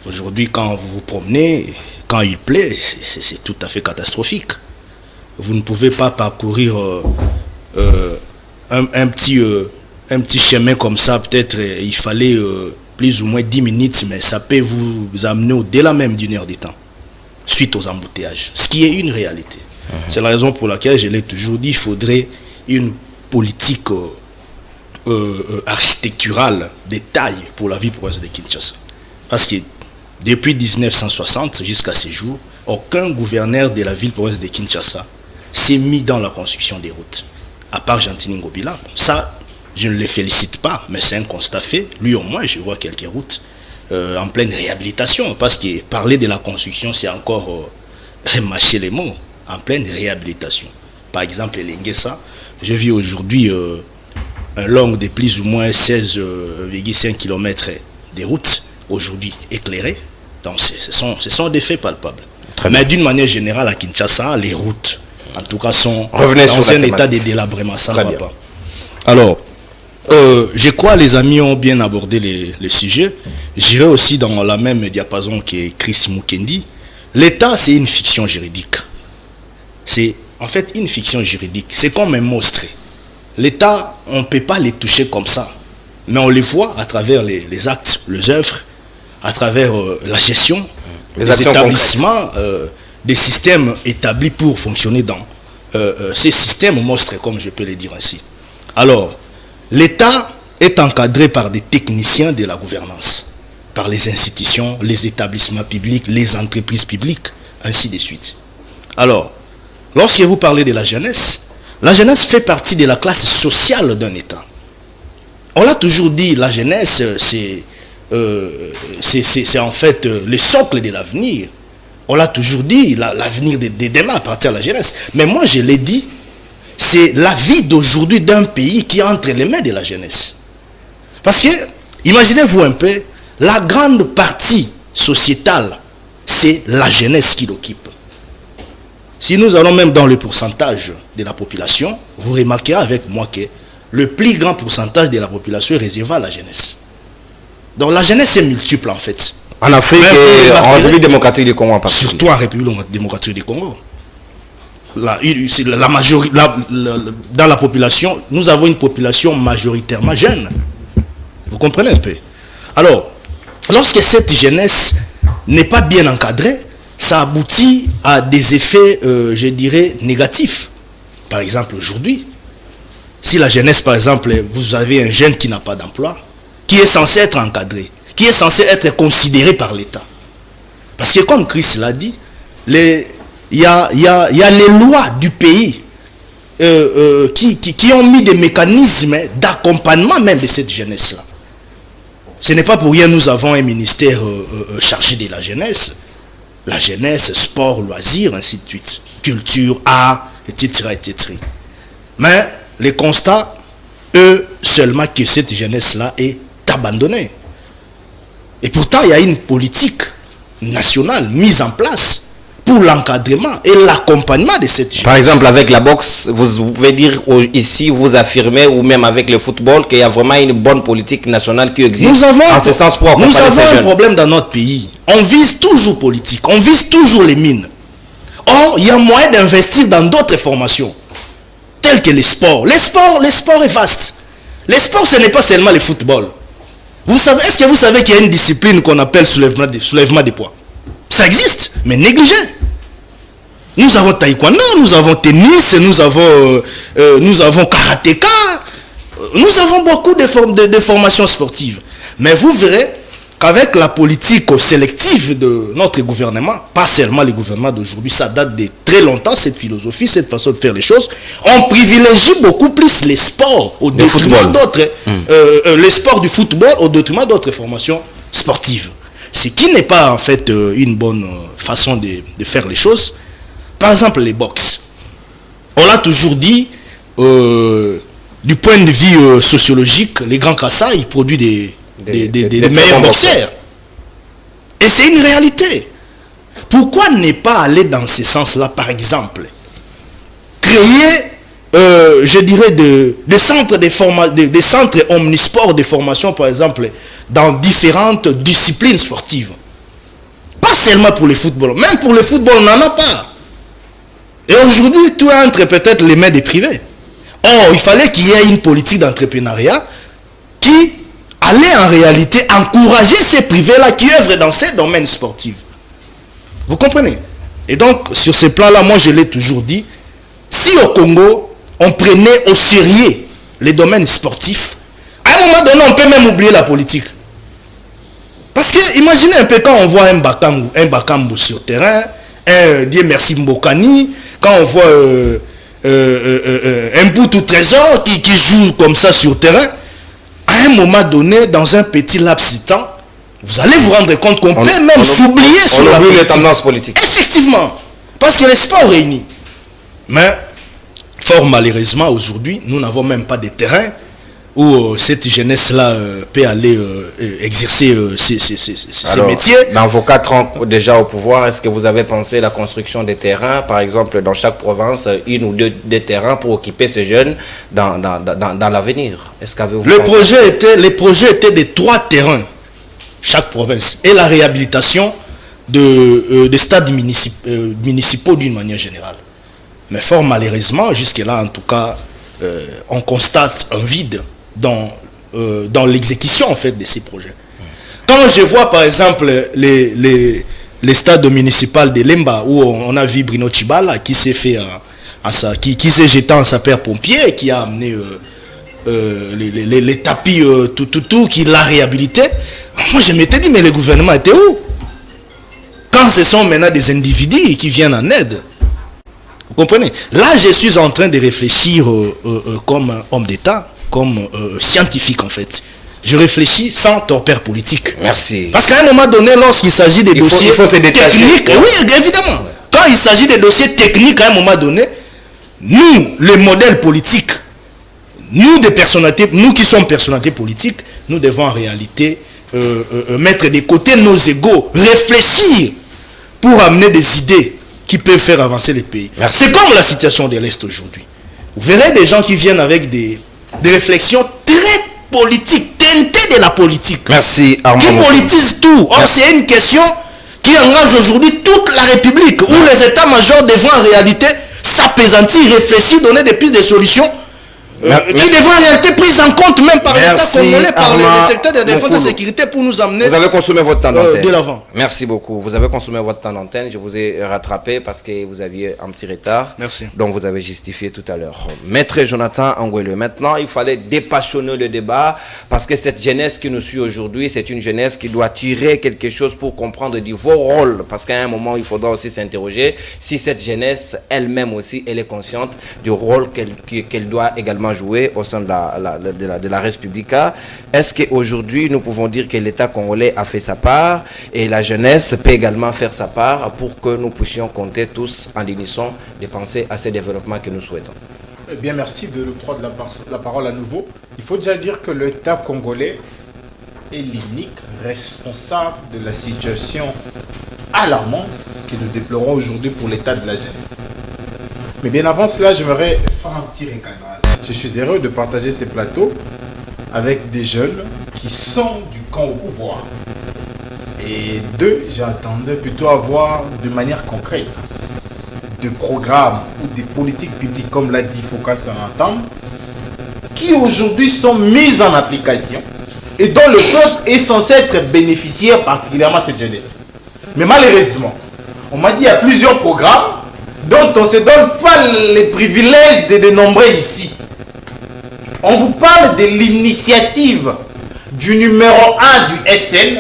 aujourd'hui, quand vous vous promenez, quand il plaît, c'est tout à fait catastrophique. Vous ne pouvez pas parcourir un petit chemin comme ça. Peut-être il fallait plus ou moins 10 minutes, mais ça peut vous amener au-delà même d'une heure de temps, suite aux embouteillages, ce qui est une réalité. C'est la raison pour laquelle je l'ai toujours dit, il faudrait une politique architecturale de taille pour la ville province de Kinshasa. Parce que depuis 1960 jusqu'à ce jour, aucun gouverneur de la ville province de Kinshasa s'est mis dans la construction des routes, à part Gentini Ngobila. Ça, je ne le félicite pas, mais c'est un constat fait. Lui au moins, je vois quelques routes en pleine réhabilitation, parce que parler de la construction, c'est encore mâcher les mots, en pleine réhabilitation. Par exemple, l'Enguessa, je vis aujourd'hui un long de plus ou moins 16,5 km de routes, aujourd'hui éclairées. Donc ce sont des faits palpables. Mais d'une manière générale, à Kinshasa, les routes, en tout cas, sont dans un état de délabrement. Ça ne va pas. Alors, je crois les amis ont bien abordé les sujets. Je vais aussi dans la même diapason que Chris Mukendi. L'État, c'est une fiction juridique. C'est en fait une fiction juridique. C'est comme un monstre. L'État, on ne peut pas les toucher comme ça. Mais on les voit à travers les actes, les œuvres. à travers la gestion Les des actions établissements, des systèmes établis pour fonctionner dans ces systèmes monstres, comme je peux le dire ainsi. Alors, l'État est encadré par des techniciens de la gouvernance, par les institutions, les établissements publics, les entreprises publiques, ainsi de suite. Alors, lorsque vous parlez de la jeunesse fait partie de la classe sociale d'un État. On l'a toujours dit, la jeunesse, c'est en fait le socle de l'avenir. On l'a toujours dit, l'avenir des demain appartient à la jeunesse. Mais moi, je l'ai dit, c'est la vie d'aujourd'hui d'un pays qui est entre les mains de la jeunesse. Parce que, imaginez-vous un peu, la grande partie sociétale, c'est la jeunesse qui l'occupe. Si nous allons même dans le pourcentage de la population, vous remarquerez avec moi que le plus grand pourcentage de la population est réservé à la jeunesse. Donc la jeunesse est multiple en fait. En Afrique et en République démocratique du Congo en particulier. Surtout en République démocratique du Congo. Dans la population, nous avons une population majoritairement jeune. Vous comprenez un peu? Alors, lorsque cette jeunesse n'est pas bien encadrée, ça aboutit à des effets, je dirais, négatifs. Par exemple, aujourd'hui, si la jeunesse, par exemple, vous avez un jeune qui n'a pas d'emploi, qui est censé être encadré, qui est censé être considéré par l'État. Parce que comme Chris l'a dit, il y a les lois du pays qui ont mis des mécanismes d'accompagnement même de cette jeunesse-là. Ce n'est pas pour rien, nous avons un ministère chargé de la jeunesse, sport, loisirs, ainsi de suite, culture, art, etc., etc. Mais les constats, eux, seulement que cette jeunesse-là est abandonnée. Et pourtant, il y a une politique nationale mise en place pour l'encadrement et l'accompagnement de cette jeunesse. Par exemple, avec la boxe, vous pouvez dire ici, vous affirmez, ou même avec le football, qu'il y a vraiment une bonne politique nationale qui existe. Nous avons un problème dans notre pays. On vise toujours politique, on vise toujours les mines. Or, il y a moyen d'investir dans d'autres formations, telles que les sports. Les sports est vaste. Les sports, ce n'est pas seulement le football. Est-ce que vous savez qu'il y a une discipline qu'on appelle soulèvement des poids? Ça existe, mais négligé. Nous avons taekwondo, nous avons tennis, nous avons karatéka, nous avons beaucoup de formations sportives. Mais vous verrez qu'avec la politique sélective de notre gouvernement, pas seulement les gouvernements d'aujourd'hui, ça date de très longtemps, cette philosophie, cette façon de faire les choses, on privilégie beaucoup plus les sports au détriment d'autres, les sports du football au détriment d'autres formations sportives. Ce qui n'est pas en fait une bonne façon de faire les choses. Par exemple, les box. On l'a toujours dit, du point de vue sociologique, les grands Kassai, ils produisent des meilleurs boxeurs. Et c'est une réalité. Pourquoi ne pas aller dans ce sens-là, par exemple? Créer, je dirais, des centres omnisports de formation, par exemple, dans différentes disciplines sportives. Pas seulement pour le football. Même pour le football, on n'en a pas. Et aujourd'hui, tout entre peut-être les mains des privés. Or, il fallait qu'il y ait une politique d'entrepreneuriat qui allait en réalité encourager ces privés-là qui œuvrent dans ces domaines sportifs. Vous comprenez? Et donc, sur ce plan-là, moi, je l'ai toujours dit, si au Congo, on prenait au sérieux les domaines sportifs, à un moment donné, on peut même oublier la politique. Parce que, imaginez un peu quand on voit un Bakambu sur terrain, un Dieu merci Mbokani, quand on voit un Boutou Trésor qui joue comme ça sur terrain, à un moment donné, dans un petit laps de temps, vous allez vous rendre compte qu'on peut même s'oublier sur la politique. Les tendances politiques. Effectivement, parce que les sports réunis. Mais, fort malheureusement, aujourd'hui, nous n'avons même pas de terrain où cette jeunesse-là peut aller exercer ses métiers. Dans vos 4 ans déjà au pouvoir, est-ce que vous avez pensé la construction des terrains, par exemple, dans chaque province, une ou deux terrains pour occuper ces jeunes dans l'avenir? Est-ce qu'avez-vous pensé? Les projets étaient de 3 terrains, chaque province, et la réhabilitation des stades municipaux d'une manière générale. Mais fort malheureusement, jusque-là, en tout cas, on constate un vide dans l'exécution en fait de ces projets. Quand quand je vois par exemple les stades municipaux de Lemba où on a vu Bruno Tchibala qui s'est fait qui s'est jeté en sapeur-pompier, qui a amené les tapis, tout, qui l'a réhabilité. Moi je m'étais dit, mais le gouvernement était où? Quand ce sont maintenant des individus qui viennent en aide. Vous comprenez? Là, je suis en train de réfléchir comme homme d'État, comme scientifique en fait. Je réfléchis sans torpeur politique. Merci. Parce qu'à un moment donné, lorsqu'il s'agit des dossiers techniques, oui, évidemment. Quand il s'agit des dossiers techniques, à un moment donné, nous, les modèles politiques, nous qui sommes personnalités politiques, nous devons en réalité mettre de côté nos égos, réfléchir pour amener des idées qui peuvent faire avancer les pays. C'est comme la situation de l'Est aujourd'hui. Vous verrez des gens qui viennent avec des réflexions très politiques, teintées de la politique. Merci, Armand. Qui politisent tout. Or, c'est une question qui engage aujourd'hui toute la République, où les états-majors devront en réalité s'apaisantir, réfléchir, donner des pistes de solutions qui devront en réalité prises en compte même par l'État congolais, par le secteur de la défense et de la sécurité pour nous amener vous avez consommé votre temps d'antenne. De l'avant. Merci beaucoup. Vous avez consommé votre temps d'antenne. Je vous ai rattrapé parce que vous aviez un petit retard. Merci. Donc vous avez justifié tout à l'heure. Maître Jonathan Anguelo, maintenant il fallait dépassionner le débat parce que cette jeunesse qui nous suit aujourd'hui, c'est une jeunesse qui doit tirer quelque chose pour comprendre de vos rôles. Parce qu'à un moment, il faudra aussi s'interroger si cette jeunesse elle-même aussi, elle est consciente du rôle qu'elle doit également jouer au sein de la Respublica. Est-ce qu'aujourd'hui, nous pouvons dire que l'État congolais a fait sa part et la jeunesse peut également faire sa part pour que nous puissions compter tous en l'unisson de penser à ces développements que nous souhaitons? Eh bien, merci de l'octroi de la parole à nouveau. Il faut déjà dire que l'État congolais est l'unique responsable de la situation alarmante que nous déplorons aujourd'hui pour l'état de la jeunesse. Mais bien avant cela, j'aimerais faire un petit recadrage. Je suis heureux de partager ces plateaux avec des jeunes qui sont du camp au pouvoir. Et d'eux, j'attendais plutôt avoir de manière concrète de programmes ou des politiques publiques, comme l'a dit Foucault sur l'entendre, qui aujourd'hui sont mises en application et dont le peuple est censé être bénéficiaire, particulièrement cette jeunesse. Mais malheureusement, on m'a dit qu'il y a plusieurs programmes dont on ne se donne pas les privilèges de dénombrer ici. On vous parle de l'initiative du numéro 1 du SN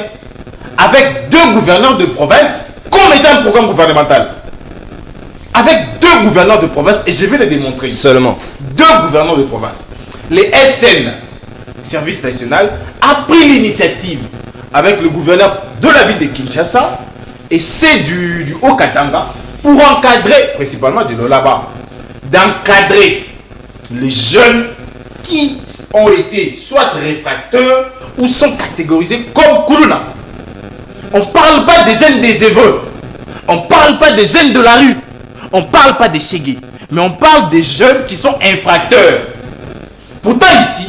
avec 2 gouverneurs de province comme étant un programme gouvernemental. Avec 2 gouverneurs de province, et je vais les démontrer. Seulement 2 gouverneurs de province. Les SN, Service National, a pris l'initiative avec le gouverneur de la ville de Kinshasa et c'est du Haut-Katanga pour encadrer, principalement de Lolaba, d'encadrer les jeunes qui ont été soit réfracteurs ou sont catégorisés comme Koulouna. On ne parle pas des jeunes des Évreux, on ne parle pas des jeunes de la rue, on ne parle pas des Chégués, mais on parle des jeunes qui sont infracteurs. Pourtant ici,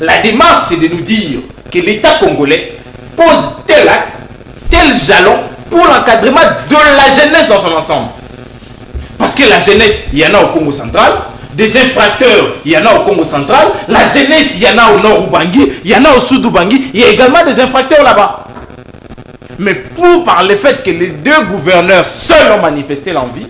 la démarche c'est de nous dire que l'État congolais pose tel acte, tel jalon pour l'encadrement de la jeunesse dans son ensemble. Parce que la jeunesse, il y en a au Congo central, des infracteurs, il y en a au Congo central, la jeunesse, il y en a au nord Ubangi, il y en a au sud Ubangi, il y a également des infracteurs là-bas. Mais par le fait que les 2 gouverneurs seuls ont manifesté l'envie,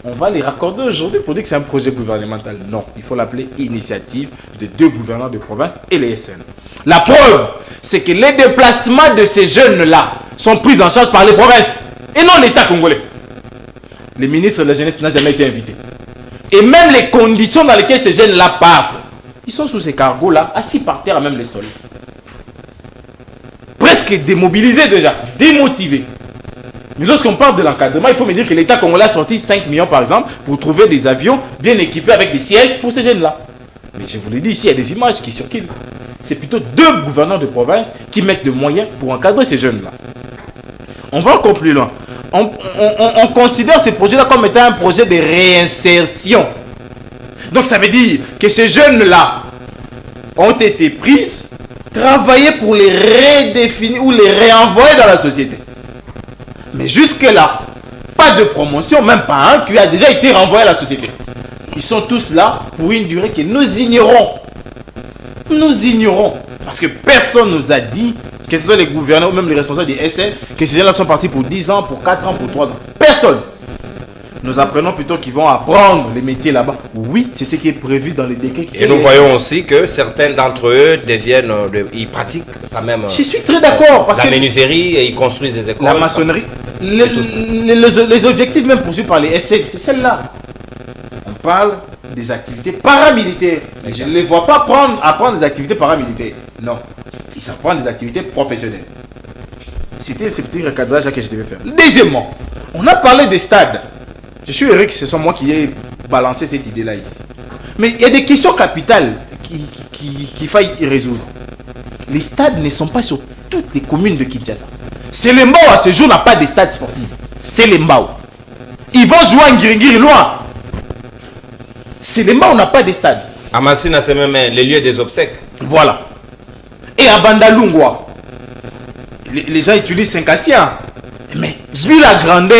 on va les raccorder aujourd'hui pour dire que c'est un projet gouvernemental. Non, il faut l'appeler initiative de 2 gouverneurs de province et les SN. La preuve, c'est que les déplacements de ces jeunes-là sont pris en charge par les provinces et non l'État congolais. Le ministre de la Jeunesse n'a jamais été invité. Et même les conditions dans lesquelles ces jeunes-là partent, ils sont sous ces cargos-là, assis par terre à même le sol. Presque démobilisés déjà, démotivés. Mais lorsqu'on parle de l'encadrement, il faut me dire que l'État congolais a sorti 5 millions par exemple pour trouver des avions bien équipés avec des sièges pour ces jeunes-là. Mais je vous l'ai dit ici, il y a des images qui circulent. C'est plutôt 2 gouverneurs de province qui mettent des moyens pour encadrer ces jeunes-là. On va encore plus loin. On considère ces projets-là comme étant un projet de réinsertion. Donc ça veut dire que ces jeunes-là ont été pris, travaillés pour les redéfinir ou les réenvoyer dans la société. Mais jusque-là, pas de promotion, même pas un qui a déjà été renvoyé à la société. Ils sont tous là pour une durée que nous ignorons. Nous ignorons. Parce que personne ne nous a dit que ce soit les gouverneurs ou même les responsables des SN, que ces gens-là sont partis pour 10 ans, pour 4 ans, pour 3 ans. Personne. Nous apprenons plutôt qu'ils vont apprendre les métiers là-bas. Oui, c'est ce qui est prévu dans les décrets. Et nous voyons aussi que certains d'entre eux deviennent, ils pratiquent quand même. Je suis très d'accord. La menuiserie et ils construisent des écoles. La maçonnerie. Les objectifs même poursuivis par les SN, c'est celle-là. On parle des activités paramilitaires. Je ne les vois pas apprendre des activités paramilitaires. Non. Ils apprennent des activités professionnelles. C'était ce petit recadrage que je devais faire. Deuxièmement, on a parlé des stades. Je suis heureux que ce soit moi qui ai balancé cette idée-là ici. Mais il y a des questions capitales qu'il faille y résoudre. Les stades ne sont pas sur toutes les communes de Kinshasa. C'est les Mbao à ce jour n'a pas de stade sportif. C'est les Mbao. Ils vont jouer en Ngiringiri loin. C'est les Mbao n'a pas de stade. À Massina, c'est même les lieux des obsèques. Voilà. Et à Bandalungwa, les gens utilisent 5 Assia. Mais vu la grandeur,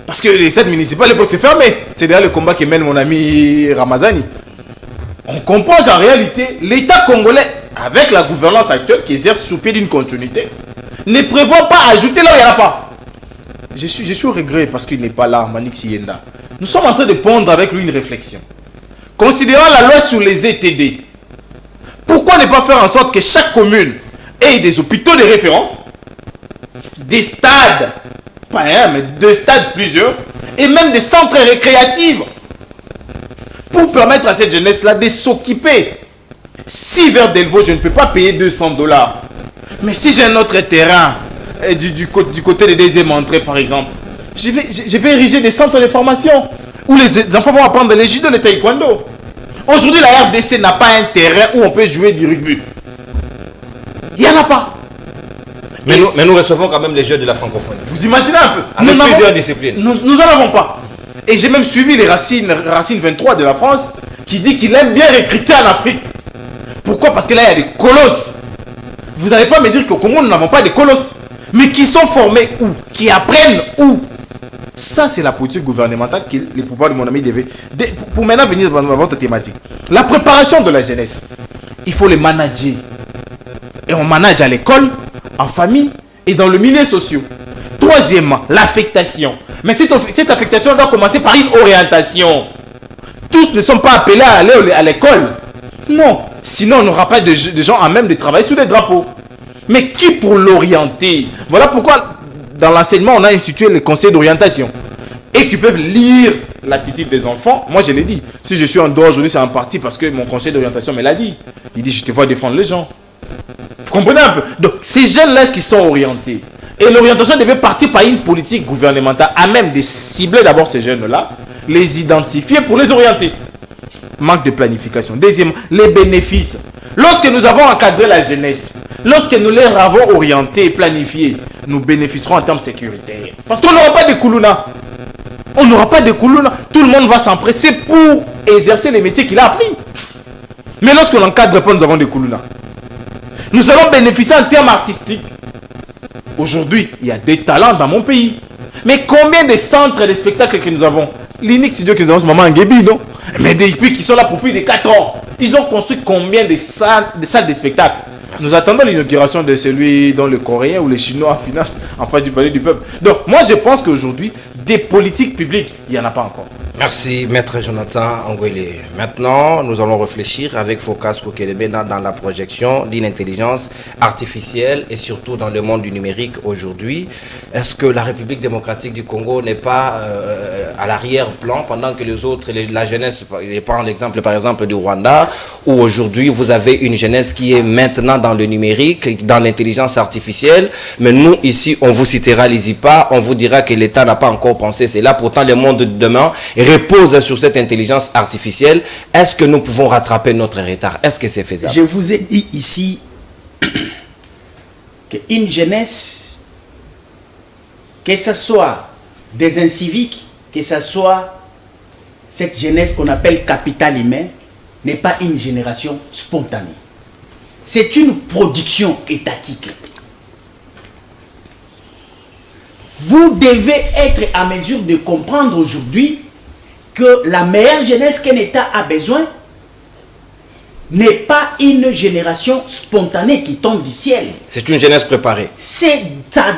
parce que les stades municipaux, l'époque, c'est fermé. C'est derrière le combat que mène mon ami Ramazani. On comprend qu'en réalité, l'État congolais, avec la gouvernance actuelle qui exerce sous pied d'une continuité, ne prévoit pas ajouter là où il n'y en a pas. Je suis au regret parce qu'il n'est pas là, Manik Siyenda. Nous sommes en train de pondre avec lui une réflexion. Considérant la loi sur les ETD, pourquoi ne pas faire en sorte que chaque commune ait des hôpitaux de référence, des stades, pas un, mais 2 stades plusieurs, et même des centres récréatifs, pour permettre à cette jeunesse-là de s'occuper. Si vers Delvaux, je ne peux pas payer $200, mais si j'ai un autre terrain, du côté des deuxième entrées par exemple, je vais ériger des centres de formation, où les enfants vont apprendre les judo, le taekwondo. Aujourd'hui, la RDC n'a pas un terrain où on peut jouer du rugby. Il n'y en a pas. Mais nous recevons quand même les Jeux de la francophonie. Vous imaginez un peu. Avec plusieurs disciplines. Nous n'en avons pas. Et j'ai même suivi les Racine 23 de la France qui dit qu'il aime bien recruter en Afrique. Pourquoi? Parce que là, il y a des colosses. Vous n'allez pas me dire qu'au Congo, nous n'avons pas des colosses. Mais qui sont formés où? Qui apprennent où? Ça, c'est la politique gouvernementale que les pouvoirs de mon ami devaient... Pour maintenant venir dans votre thématique. La préparation de la jeunesse. Il faut les manager. Et on manage à l'école, en famille et dans le milieu social. Troisièmement, l'affectation. Mais cette affectation doit commencer par une orientation. Tous ne sont pas appelés à aller à l'école. Non. Sinon, on n'aura pas de gens à même de travailler sous les drapeaux. Mais qui pour l'orienter? Voilà pourquoi, dans l'enseignement, on a institué les conseils d'orientation. Et qui peuvent lire l'attitude des enfants. Moi, je l'ai dit. Si je suis en dehors aujourd'hui, c'est en partie parce que mon conseil d'orientation me l'a dit. Il dit, je te vois défendre les gens. Vous comprenez un peu? Donc, ces jeunes-là, qui sont orientés. Et l'orientation devait partir par une politique gouvernementale à même de cibler d'abord ces jeunes-là, les identifier pour les orienter. Manque de planification. Deuxièmement, les bénéfices. Lorsque nous avons encadré la jeunesse, lorsque nous les avons orientés et planifiés, nous bénéficierons en termes sécuritaires. Parce qu'on n'aura pas de koulouna. On n'aura pas de koulouna. Tout le monde va s'empresser pour exercer les métiers qu'il a appris. Mais lorsqu'on n'encadre pas, nous avons des koulouna. Nous allons bénéficier en termes artistiques. Aujourd'hui, il y a des talents dans mon pays. Mais combien de centres de spectacles que nous avons? L'unique studio que nous avons en ce moment en Guébi, non? Mais depuis qu'ils sont là pour plus de 4 ans. Ils ont construit combien de salles de spectacle? Nous attendons l'inauguration de celui dont le Coréen ou les Chinois financent en face du palais du peuple. Donc, moi, je pense qu'aujourd'hui, des politiques publiques, il n'y en a pas encore. Merci, Maître Jonathan Angwele. Maintenant, nous allons réfléchir avec Focas Kokelebe dans la projection d'une intelligence artificielle et surtout dans le monde du numérique aujourd'hui. Est-ce que la République démocratique du Congo n'est pas à l'arrière-plan pendant que les autres, la jeunesse, je prends l'exemple par exemple du Rwanda, où aujourd'hui vous avez une jeunesse qui est maintenant dans le numérique, dans l'intelligence artificielle, mais nous ici on vous citera les IPA, on vous dira que l'État n'a pas encore pensé cela, pourtant le monde de demain repose sur cette intelligence artificielle. Est-ce que nous pouvons rattraper notre retard? Est-ce que c'est faisable? Je vous ai dit ici qu'une jeunesse, que ce soit des inciviques, que ce soit cette jeunesse qu'on appelle capital humain, n'est pas une génération spontanée. C'est une production étatique. Vous devez être à mesure de comprendre aujourd'hui que la meilleure jeunesse qu'un État a besoin, n'est pas une génération spontanée qui tombe du ciel. C'est une jeunesse préparée. Ça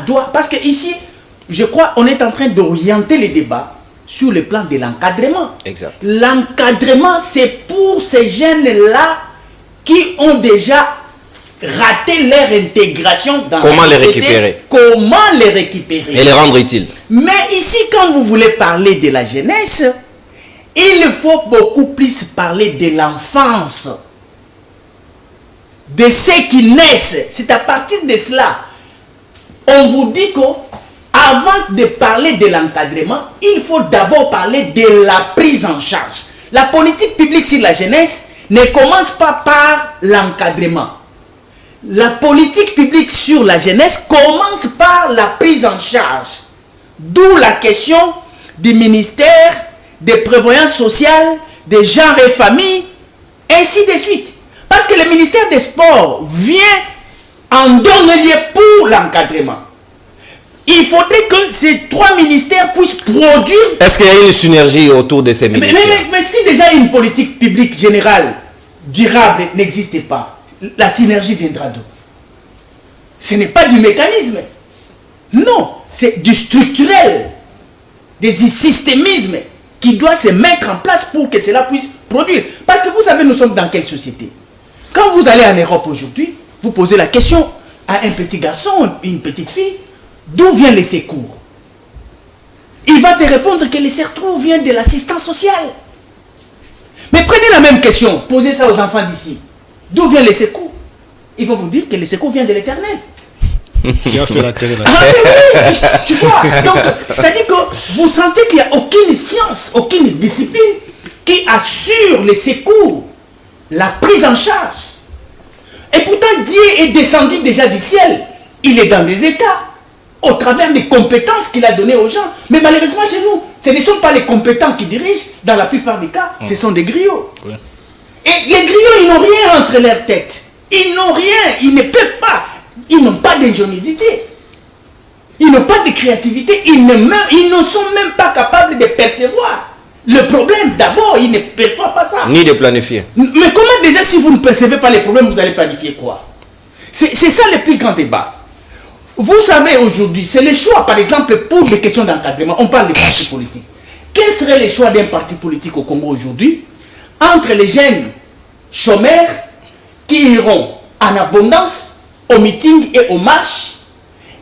doit... Parce que ici, je crois, on est en train d'orienter les débats sur le plan de l'encadrement. Exact. L'encadrement, c'est pour ces jeunes-là qui ont déjà raté leur intégration dans Comment la les société. récupérer? Comment les récupérer? Et les rendre utiles. Mais ici, quand vous voulez parler de la jeunesse, il faut beaucoup plus parler de l'enfance, de ceux qui naissent. C'est à partir de cela, on vous dit qu'avant de parler de l'encadrement, il faut d'abord parler de la prise en charge. La politique publique sur la jeunesse ne commence pas par l'encadrement. La politique publique sur la jeunesse commence par la prise en charge. D'où la question du ministère des prévoyances sociales, des genres et familles, ainsi de suite. Parce que le ministère des Sports vient en donner lieu pour l'encadrement. Il faudrait que ces trois ministères puissent produire... Est-ce qu'il y a une synergie autour de ces ministères? Mais si déjà une politique publique générale, durable, n'existe pas, la synergie viendra d'où? Ce n'est pas du mécanisme. Non, c'est du structurel, des systémismes qui doivent se mettre en place pour que cela puisse produire. Parce que vous savez, nous sommes dans quelle société? Quand vous allez en Europe aujourd'hui, vous posez la question à un petit garçon, une petite fille, d'où viennent les secours? Il va te répondre que les secours viennent de l'assistance sociale. Mais prenez la même question, posez ça aux enfants d'ici. D'où viennent les secours? Ils vont vous dire que les secours viennent de l'Éternel. Qui a fait la terre et la Oui, tu vois, donc c'est-à-dire que vous sentez qu'il n'y a aucune science, aucune discipline qui assure les secours, la prise en charge. Et pourtant Dieu est descendu déjà du ciel. Il est dans les États, au travers des compétences qu'il a données aux gens. Mais malheureusement chez nous, ce ne sont pas les compétents qui dirigent, dans la plupart des cas, ce sont des griots. Oui. Et les griots, ils n'ont rien entre leurs têtes. Ils n'ont rien, ils ne peuvent pas. Ils n'ont pas d'ingéniosité. Ils n'ont pas de créativité. Ils ne sont même pas capables de percevoir le problème. D'abord, ils ne perçoivent pas ça. Ni de planifier. Mais comment déjà, si vous ne percevez pas les problèmes, vous allez planifier quoi? C'est ça le plus grand débat. Vous savez aujourd'hui, c'est le choix, par exemple, pour les questions d'encadrement. On parle des partis politiques. Quel serait le choix d'un parti politique au Congo aujourd'hui entre les jeunes chômeurs qui iront en abondance aux meetings et aux marches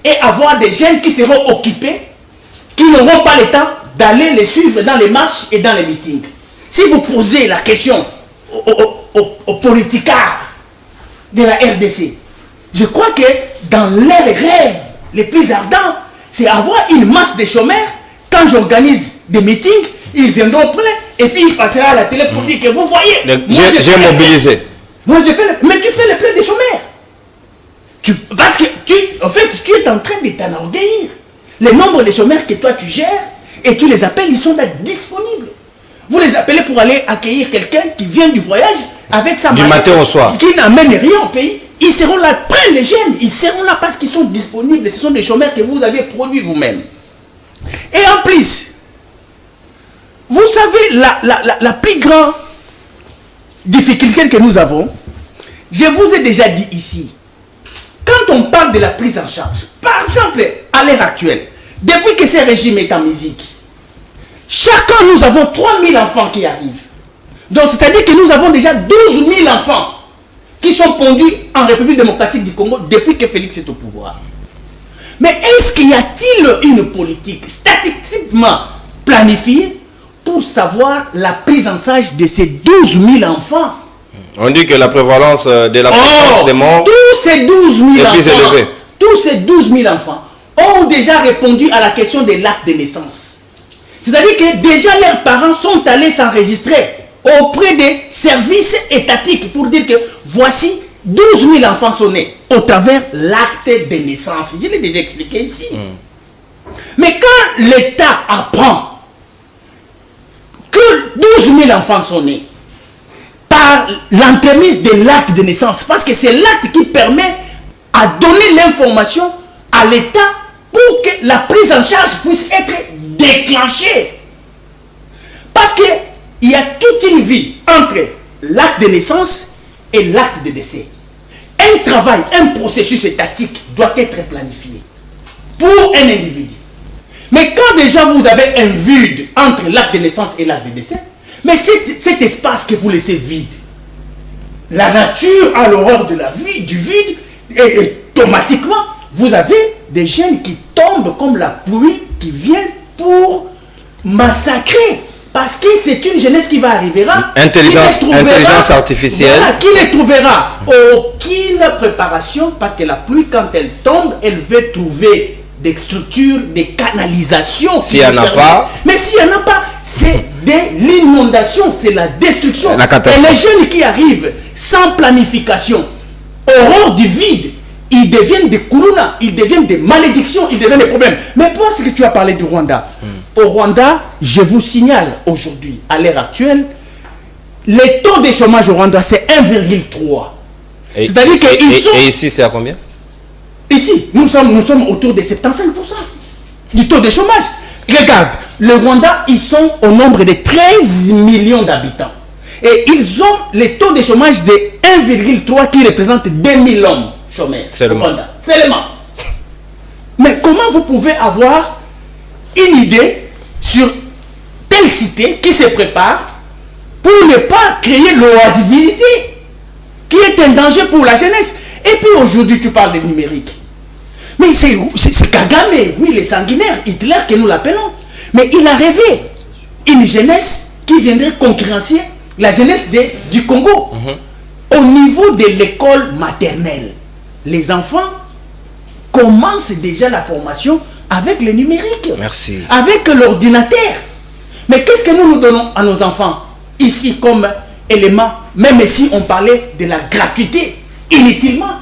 et avoir des jeunes qui seront occupés, qui n'auront pas le temps d'aller les suivre dans les marches et dans les meetings? Si vous posez la question aux politicards de la RDC, je crois que dans leurs rêves les plus ardents, c'est avoir une masse de chômeurs. Quand j'organise des meetings, ils viendront plein et puis ils passeront à la télé pour dire que vous voyez, J'ai mobilisé. moi je fais mais tu fais le plein des chômeurs. Parce que en fait, tu es en train de t'enorgueillir. Le nombre de chômeurs que toi tu gères et tu les appelles, ils sont là disponibles. Vous les appelez pour aller accueillir quelqu'un qui vient du voyage avec sa Du matin au soir. qui n'amène rien au pays. Ils seront là, prennent les jeunes, ils seront là parce qu'ils sont disponibles. Ce sont des chômeurs que vous avez produits vous-même. Et en plus, vous savez, la plus grande difficulté que nous avons, je vous ai déjà dit ici, quand on parle de la prise en charge, par exemple, à l'heure actuelle, depuis que ce régime est en musique, chacun nous avons 3000 enfants qui arrivent. Donc c'est-à-dire que nous avons déjà 12 000 enfants qui sont pondus en République démocratique du Congo depuis que Félix est au pouvoir. Mais est-ce qu'il y a-t-il une politique statistiquement planifiée pour savoir la prise en charge de ces 12 000 enfants? On dit que la prévalence de la fréquence des morts tous ces 12 000 est plus enfants, élevée. tous ces 12 000 enfants ont déjà répondu à la question de l'acte de naissance. C'est-à-dire que déjà leurs parents sont allés s'enregistrer auprès des services étatiques pour dire que voici 12 000 enfants sont nés au travers l'acte de naissance. Je l'ai déjà expliqué ici. Mais quand l'État apprend que 12 000 enfants sont nés par l'entremise de l'acte de naissance, parce que c'est l'acte qui permet à donner l'information à l'État pour que la prise en charge puisse être déclenchée. Parce qu'il y a toute une vie entre l'acte de naissance et l'acte de décès. Un travail, un processus étatique doit être planifié pour un individu. Mais quand déjà vous avez un vide entre l'acte de naissance et l'acte de décès, mais cet espace que vous laissez vide, la nature a l'horreur de la vie, du vide, et automatiquement, vous avez des jeunes qui tombent comme la pluie qui vient pour massacrer. Parce que c'est une jeunesse qui va arriver. Intelligence artificielle. Voilà, qui ne trouvera aucune préparation. Parce que la pluie, quand elle tombe, elle veut trouver des structures, des canalisations. S'il n'y en a pas. Mais s'il n'y en a pas, c'est de l'inondation, c'est la destruction. Et les jeunes qui arrivent sans planification, horreur du vide, ils deviennent des kourounas, ils deviennent des malédictions, ils deviennent des problèmes. Mais pour ce que tu as parlé du Rwanda, au Rwanda, je vous signale aujourd'hui, à l'heure actuelle, les taux de chômage au Rwanda, c'est 1,3. C'est-à-dire qu'ils sont... Et ici, c'est à combien? Ici, nous sommes autour de 75% du taux de chômage. Regarde, le Rwanda, ils sont au nombre de 13 millions d'habitants. Et ils ont les taux de chômage de 1,3 qui représente 2000 hommes chômeurs. Seulement. Seulement. Mais comment vous pouvez avoir une idée sur telle cité qui se prépare pour ne pas créer l'oisiveté qui est un danger pour la jeunesse? Et puis aujourd'hui, tu parles de numérique. Mais c'est Kagame, oui, les sanguinaires, Hitler que nous l'appelons. Mais il a rêvé une jeunesse qui viendrait concurrencer la jeunesse du Congo. Au niveau de l'école maternelle, les enfants commencent déjà la formation avec le numérique. Merci. Avec l'ordinateur. Mais qu'est-ce que nous donnons à nos enfants ici comme élément, même si on parlait de la gratuité, inutilement,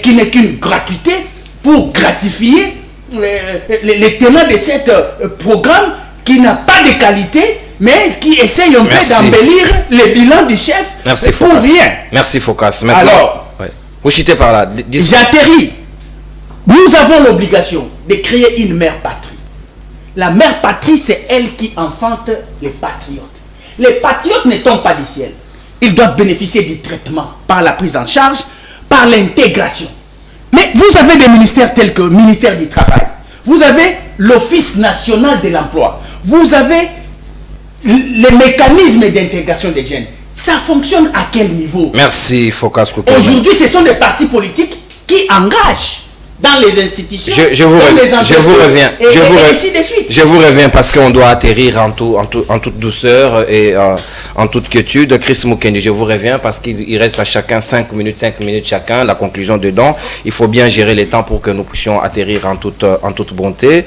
qui n'est qu'une gratuité pour gratifier les tenants de ce programme qui n'a pas de qualité, mais qui essaye un peu d'embellir les bilans du chef. Merci, pour Focas. rien. Merci, Focas. Maintenant, alors, vous chutez par là. j'atterris. Nous avons l'obligation de créer une mère patrie. La mère patrie, c'est elle qui enfante les patriotes. Les patriotes ne tombent pas du ciel. Ils doivent bénéficier du traitement par la prise en charge, par l'intégration. Mais vous avez des ministères tels que le ministère du Travail. Vous avez l'Office national de l'emploi. Vous avez les mécanismes d'intégration des jeunes. Ça fonctionne à quel niveau? Merci, Focas. Aujourd'hui, ce sont des partis politiques qui engagent dans les institutions. Je vous reviens parce qu'on doit atterrir en toute douceur et en toute quiétude. Chris Mukendi, je vous reviens parce qu'il reste à chacun 5 minutes chacun, la conclusion dedans. Il faut bien gérer les temps pour que nous puissions atterrir en toute bonté.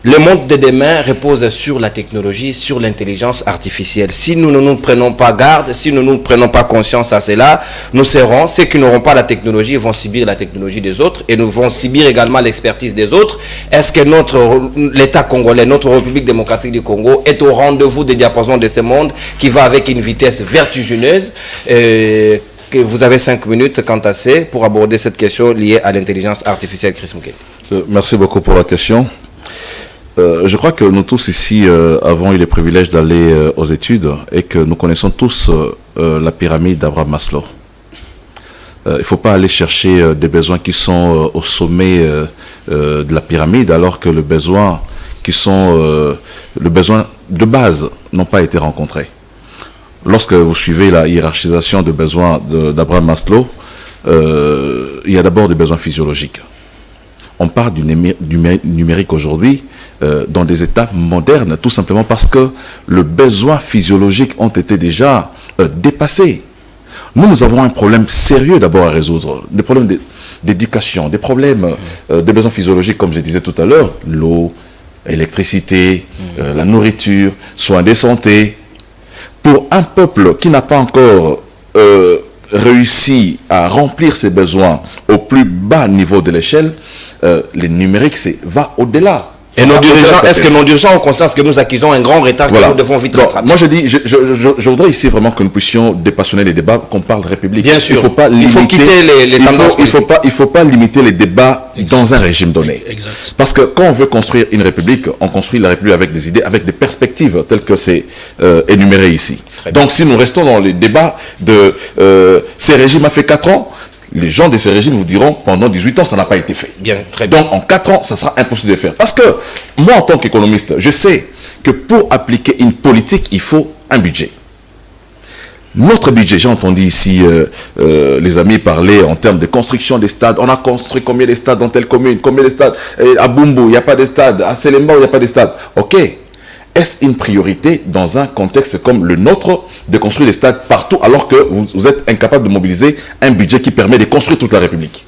Le monde de demain repose sur la technologie, sur l'intelligence artificielle. Si nous ne nous prenons pas garde, si nous ne prenons pas conscience à cela, nous serons, ceux qui n'auront pas la technologie vont subir la technologie des autres et nous vont subir également l'expertise des autres. Est-ce que l'État congolais, notre République démocratique du Congo est au rendez-vous des diapasons de ce monde qui va avec une vitesse vertigineuse que vous avez 5 minutes quant à ça pour aborder cette question liée à l'intelligence artificielle, Chris Mukendi. Merci beaucoup pour la question. Je crois que nous tous ici avons eu le privilège d'aller aux études et que nous connaissons tous la pyramide d'Abraham Maslow. Il ne faut pas aller chercher des besoins qui sont au sommet de la pyramide alors que les besoins de base n'ont pas été rencontrés. Lorsque vous suivez la hiérarchisation de besoins d'Abraham Maslow, il y a d'abord des besoins physiologiques. On parle du numérique aujourd'hui dans des étapes modernes, tout simplement parce que les besoins physiologiques ont été déjà dépassés. Nous avons un problème sérieux d'abord à résoudre, des problèmes d'éducation, des problèmes des besoins physiologiques, comme je disais tout à l'heure, l'eau, l'électricité, la nourriture, soins de santé. Pour un peuple qui n'a pas encore réussi à remplir ses besoins au plus bas niveau de l'échelle, le numérique va au-delà. Et nos dirigeants, est-ce que nos dirigeants ont conscience que nous accusons un grand retard que nous devons vite rattraper? Moi je voudrais ici vraiment que nous puissions dépassionner les débats, qu'on parle République. Bien sûr, il faut quitter les tendances politiques. Il faut pas limiter les débats dans un régime donné. Exact. Parce que quand on veut construire une République, on construit la République avec des idées, avec des perspectives telles que c'est énuméré ici. Donc si nous restons dans les débats de ces régimes a fait 4 ans, les gens de ces régimes vous diront pendant 18 ans ça n'a pas été fait. Bien, très bien. Donc en 4 ans ça sera impossible de faire. Parce que moi en tant qu'économiste, je sais que pour appliquer une politique, il faut un budget. Notre budget, j'ai entendu ici les amis parler en termes de construction des stades. On a construit combien de stades dans telle commune, combien de stades à Bumbu, il n'y a pas de stade, à Selemba, il n'y a pas de stade. Ok, est-ce une priorité dans un contexte comme le nôtre de construire des stades partout alors que vous êtes incapable de mobiliser un budget qui permet de construire toute la République?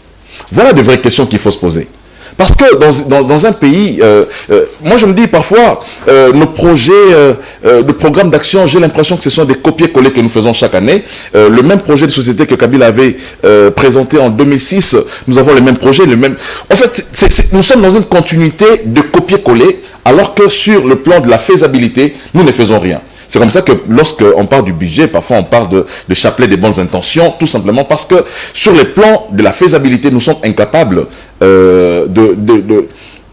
Voilà de vraies questions qu'il faut se poser. Parce que dans un pays, moi je me dis parfois, nos projets, nos programmes d'action, j'ai l'impression que ce sont des copier-coller que nous faisons chaque année. Le même projet de société que Kabila avait présenté en 2006, nous avons les mêmes projets, En fait, nous sommes dans une continuité de copier-coller, alors que sur le plan de la faisabilité, nous ne faisons rien. C'est comme ça que lorsqu'on parle du budget, parfois on parle de chapelet des bonnes intentions, tout simplement parce que sur le plan de la faisabilité, nous sommes incapables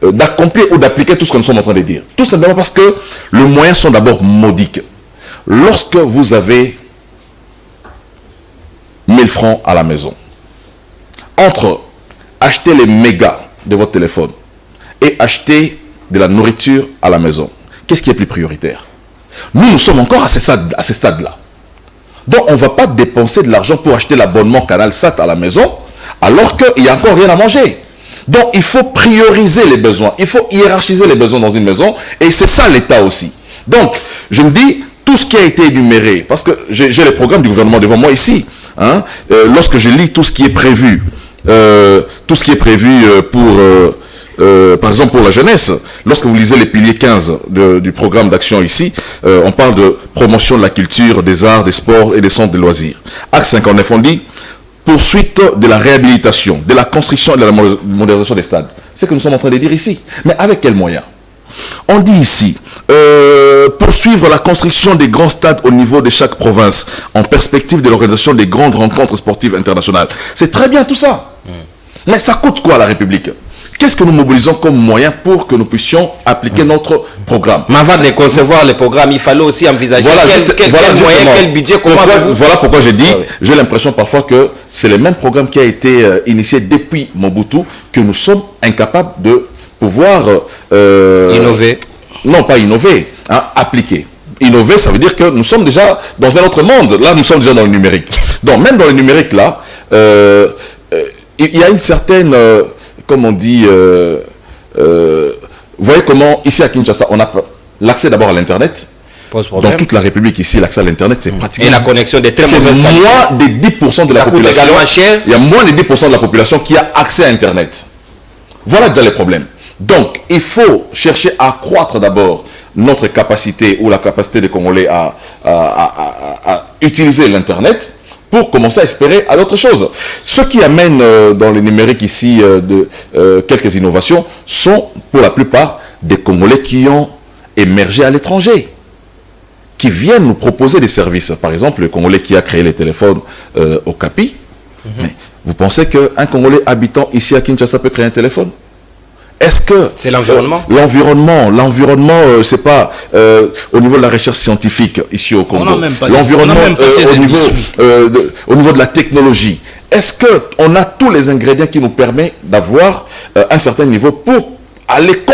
d'accomplir ou d'appliquer tout ce que nous sommes en train de dire. Tout simplement parce que les moyens sont d'abord modiques. Lorsque vous avez 1000 francs à la maison, entre acheter les mégas de votre téléphone et acheter de la nourriture à la maison, qu'est-ce qui est plus prioritaire? Nous sommes encore à ce stade-là. Donc, on ne va pas dépenser de l'argent pour acheter l'abonnement Canal Sat à la maison, alors qu'il n'y a encore rien à manger. Donc, il faut prioriser les besoins. Il faut hiérarchiser les besoins dans une maison. Et c'est ça l'État aussi. Donc, je me dis, tout ce qui a été énuméré, parce que j'ai les programmes du gouvernement devant moi ici. Hein, lorsque je lis tout ce qui est prévu, pour... par exemple pour la jeunesse, lorsque vous lisez les piliers 15 du programme d'action ici, on parle de promotion de la culture, des arts, des sports et des centres de loisirs. Axe 59, on dit poursuite de la réhabilitation, de la construction et de la modernisation des stades. C'est ce que nous sommes en train de dire ici. Mais avec quels moyens? On dit ici poursuivre la construction des grands stades au niveau de chaque province en perspective de l'organisation des grandes rencontres sportives internationales. C'est très bien tout ça. Mais ça coûte quoi à la République? Qu'est-ce que nous mobilisons comme moyen pour que nous puissions appliquer notre programme? Mais avant de concevoir les programmes, il fallait aussi envisager quel moyen, quel budget, Voilà pourquoi j'ai dit, j'ai l'impression parfois que c'est le même programme qui a été initié depuis Mobutu que nous sommes incapables de pouvoir... innover. Non, pas innover, hein, appliquer. Innover, ça veut dire que nous sommes déjà dans un autre monde. Là, nous sommes déjà dans le numérique. Donc, même dans le numérique, là, il y a une certaine... comme on dit, vous voyez comment, ici à Kinshasa, on a l'accès d'abord à l'Internet. Dans toute la République ici, l'accès à l'Internet, c'est pratiquement... Et la connexion des très mauvaises qualités. Moins de 10% de la population. Il y a moins de 10% de la population qui a accès à Internet. Voilà déjà les problèmes. Donc, il faut chercher à accroître d'abord notre capacité ou la capacité des Congolais à utiliser l'Internet, pour commencer à espérer à d'autres choses. Ce qui amène dans le numérique ici quelques innovations sont pour la plupart des Congolais qui ont émergé à l'étranger, qui viennent nous proposer des services. Par exemple, le Congolais qui a créé les téléphones au Capi. Mais vous pensez qu'un Congolais habitant ici à Kinshasa peut créer un téléphone? Est-ce que c'est l'environnement? L'environnement, c'est pas au niveau de la recherche scientifique ici au Congo. L'environnement au niveau de la technologie. Est-ce que on a tous les ingrédients qui nous permettent d'avoir un certain niveau pour aller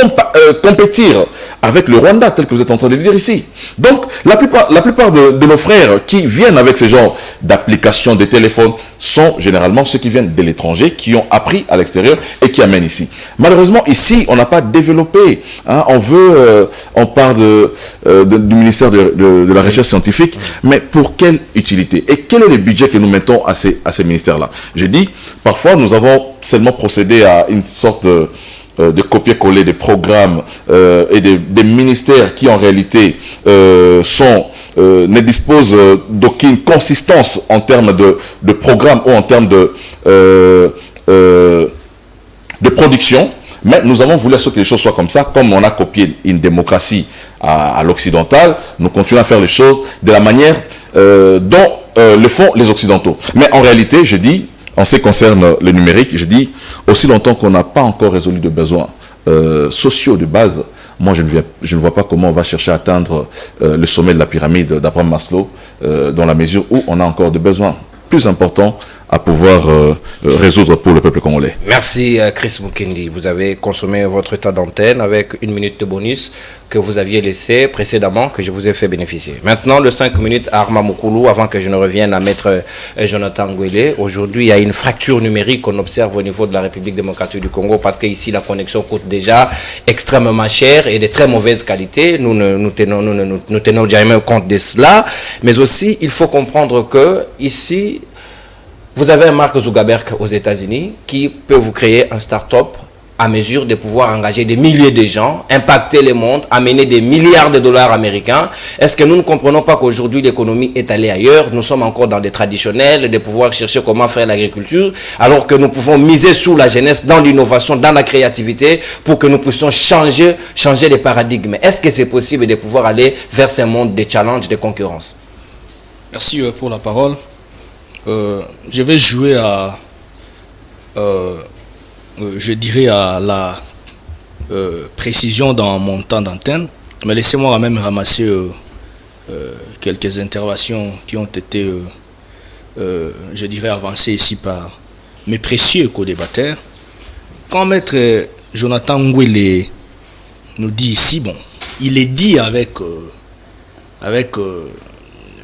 compétir avec le Rwanda, tel que vous êtes en train de le dire ici? Donc, la plupart de nos frères qui viennent avec ce genre d'applications, de téléphones, sont généralement ceux qui viennent de l'étranger, qui ont appris à l'extérieur et qui amènent ici. Malheureusement, ici, on n'a pas développé. Hein, on parle du ministère de la Recherche scientifique, mais pour quelle utilité? Et quel est le budget que nous mettons à ces ministères-là? Je dis, parfois, nous avons seulement procédé à une sorte de copier-coller des programmes et des ministères qui en réalité ne disposent d'aucune consistance en termes de programme ou en termes de production. Mais nous avons voulu à ce que les choses soient comme ça, comme on a copié une démocratie à l'occidental, nous continuons à faire les choses de la manière dont le font les Occidentaux. Mais en réalité, je dis, en ce qui concerne le numérique, je dis, aussi longtemps qu'on n'a pas encore résolu de besoins sociaux de base, moi je ne vois pas comment on va chercher à atteindre le sommet de la pyramide d'Abraham Maslow, dans la mesure où on a encore des besoins plus importants à pouvoir résoudre pour le peuple congolais. Merci Chris Mukendi. Vous avez consommé votre temps d'antenne avec 1 minute de bonus que vous aviez laissé précédemment, que je vous ai fait bénéficier. Maintenant, le 5 minutes à Arma Moukoulou, avant que je ne revienne à Maître Jonathan Ngwele. Aujourd'hui, il y a une fracture numérique qu'on observe au niveau de la République démocratique du Congo, parce qu'ici, la connexion coûte déjà extrêmement cher et de très mauvaise qualité. Nous tenons jamais compte de cela. Mais aussi, il faut comprendre que ici, vous avez un Mark Zuckerberg aux États-Unis qui peut vous créer un start-up à mesure de pouvoir engager des milliers de gens, impacter le monde, amener des milliards de dollars américains. Est-ce que nous ne comprenons pas qu'aujourd'hui l'économie est allée ailleurs? Nous sommes encore dans des traditionnels, de pouvoir chercher comment faire l'agriculture, alors que nous pouvons miser sur la jeunesse, dans l'innovation, dans la créativité, pour que nous puissions changer les paradigmes. Est-ce que c'est possible de pouvoir aller vers ce monde de challenge, de concurrence? Merci pour la parole. Je vais jouer à, je dirais, à la précision dans mon temps d'antenne, mais laissez-moi quand même ramasser quelques interventions qui ont été, je dirais, avancées ici par mes précieux co-débatteurs. Quand Maître Jonathan Ngwele nous dit ici, bon, il est dit avec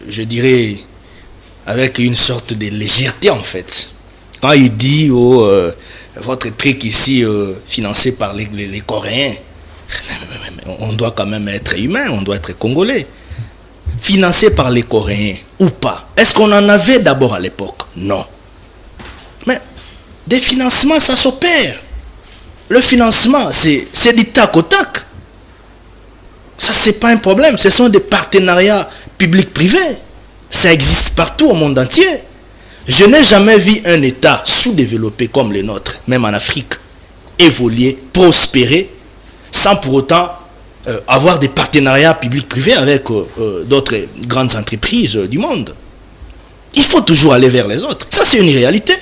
je dirais, avec une sorte de légèreté en fait. Quand il dit votre truc ici financé par les Coréens, on doit quand même être humain, on doit être congolais. Financé par les Coréens ou pas? Est-ce qu'on en avait d'abord à l'époque? Non. Mais des financements, ça s'opère. Le financement, c'est du tac au tac. Ça, c'est pas un problème. Ce sont des partenariats public-privé. Ça existe partout au monde entier. Je n'ai jamais vu un État sous-développé comme le nôtre, même en Afrique, évoluer, prospérer, sans pour autant avoir des partenariats public-privé avec d'autres grandes entreprises du monde. Il faut toujours aller vers les autres. Ça, c'est une réalité.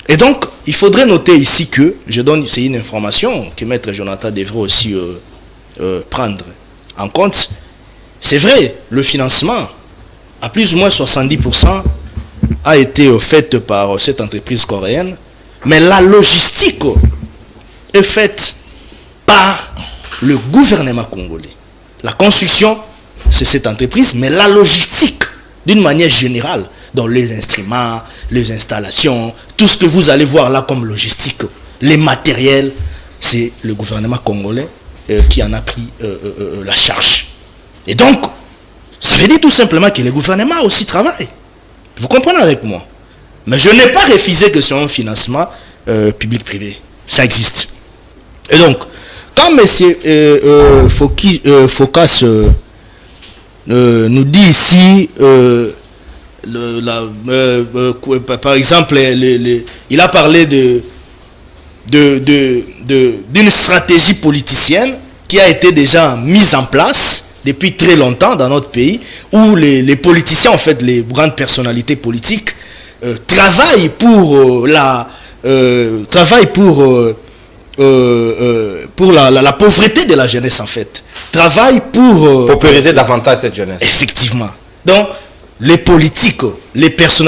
Et donc, il faudrait noter ici que, c'est une information que Maître Jonathan devrait aussi prendre en compte. C'est vrai, le financement, à plus ou moins 70%, a été fait par cette entreprise coréenne, mais la logistique est faite par le gouvernement congolais. La construction, c'est cette entreprise, mais la logistique, d'une manière générale, dans les instruments, les installations, tout ce que vous allez voir là comme logistique, les matériels, c'est le gouvernement congolais qui en a pris la charge. Et donc, ça veut dire tout simplement que le gouvernement aussi travaille. Vous comprenez avec moi? Mais je n'ai pas refusé que c'est un financement public-privé. Ça existe. Et donc, quand M. Focas nous dit ici, par exemple, il a parlé d'une stratégie politicienne qui a été déjà mise en place depuis très longtemps dans notre pays, où les politiciens, en fait, les grandes personnalités politiques, travaillent pour la pauvreté de la jeunesse, en fait. Travaillent pour populariser davantage cette jeunesse. Effectivement. Donc, les politiques,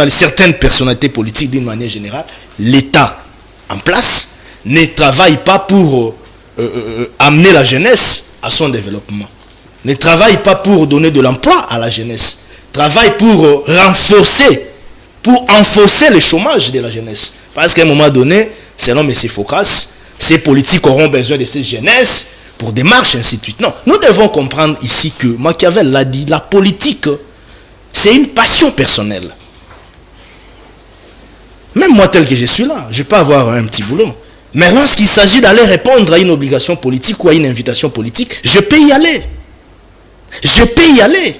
certaines personnalités politiques d'une manière générale, l'État en place, ne travaillent pas pour amener la jeunesse à son développement. Ne travaille pas pour donner de l'emploi à la jeunesse. Travaille pour enforcer le chômage de la jeunesse. Parce qu'à un moment donné, selon M. Focas, ces politiques auront besoin de cette jeunesse pour des marches, ainsi de suite. Non, nous devons comprendre ici que Machiavel l'a dit, la politique, c'est une passion personnelle. Même moi, tel que je suis là, je peux avoir un petit boulot. Mais lorsqu'il s'agit d'aller répondre à une obligation politique ou à une invitation politique, je peux y aller. Je peux y aller.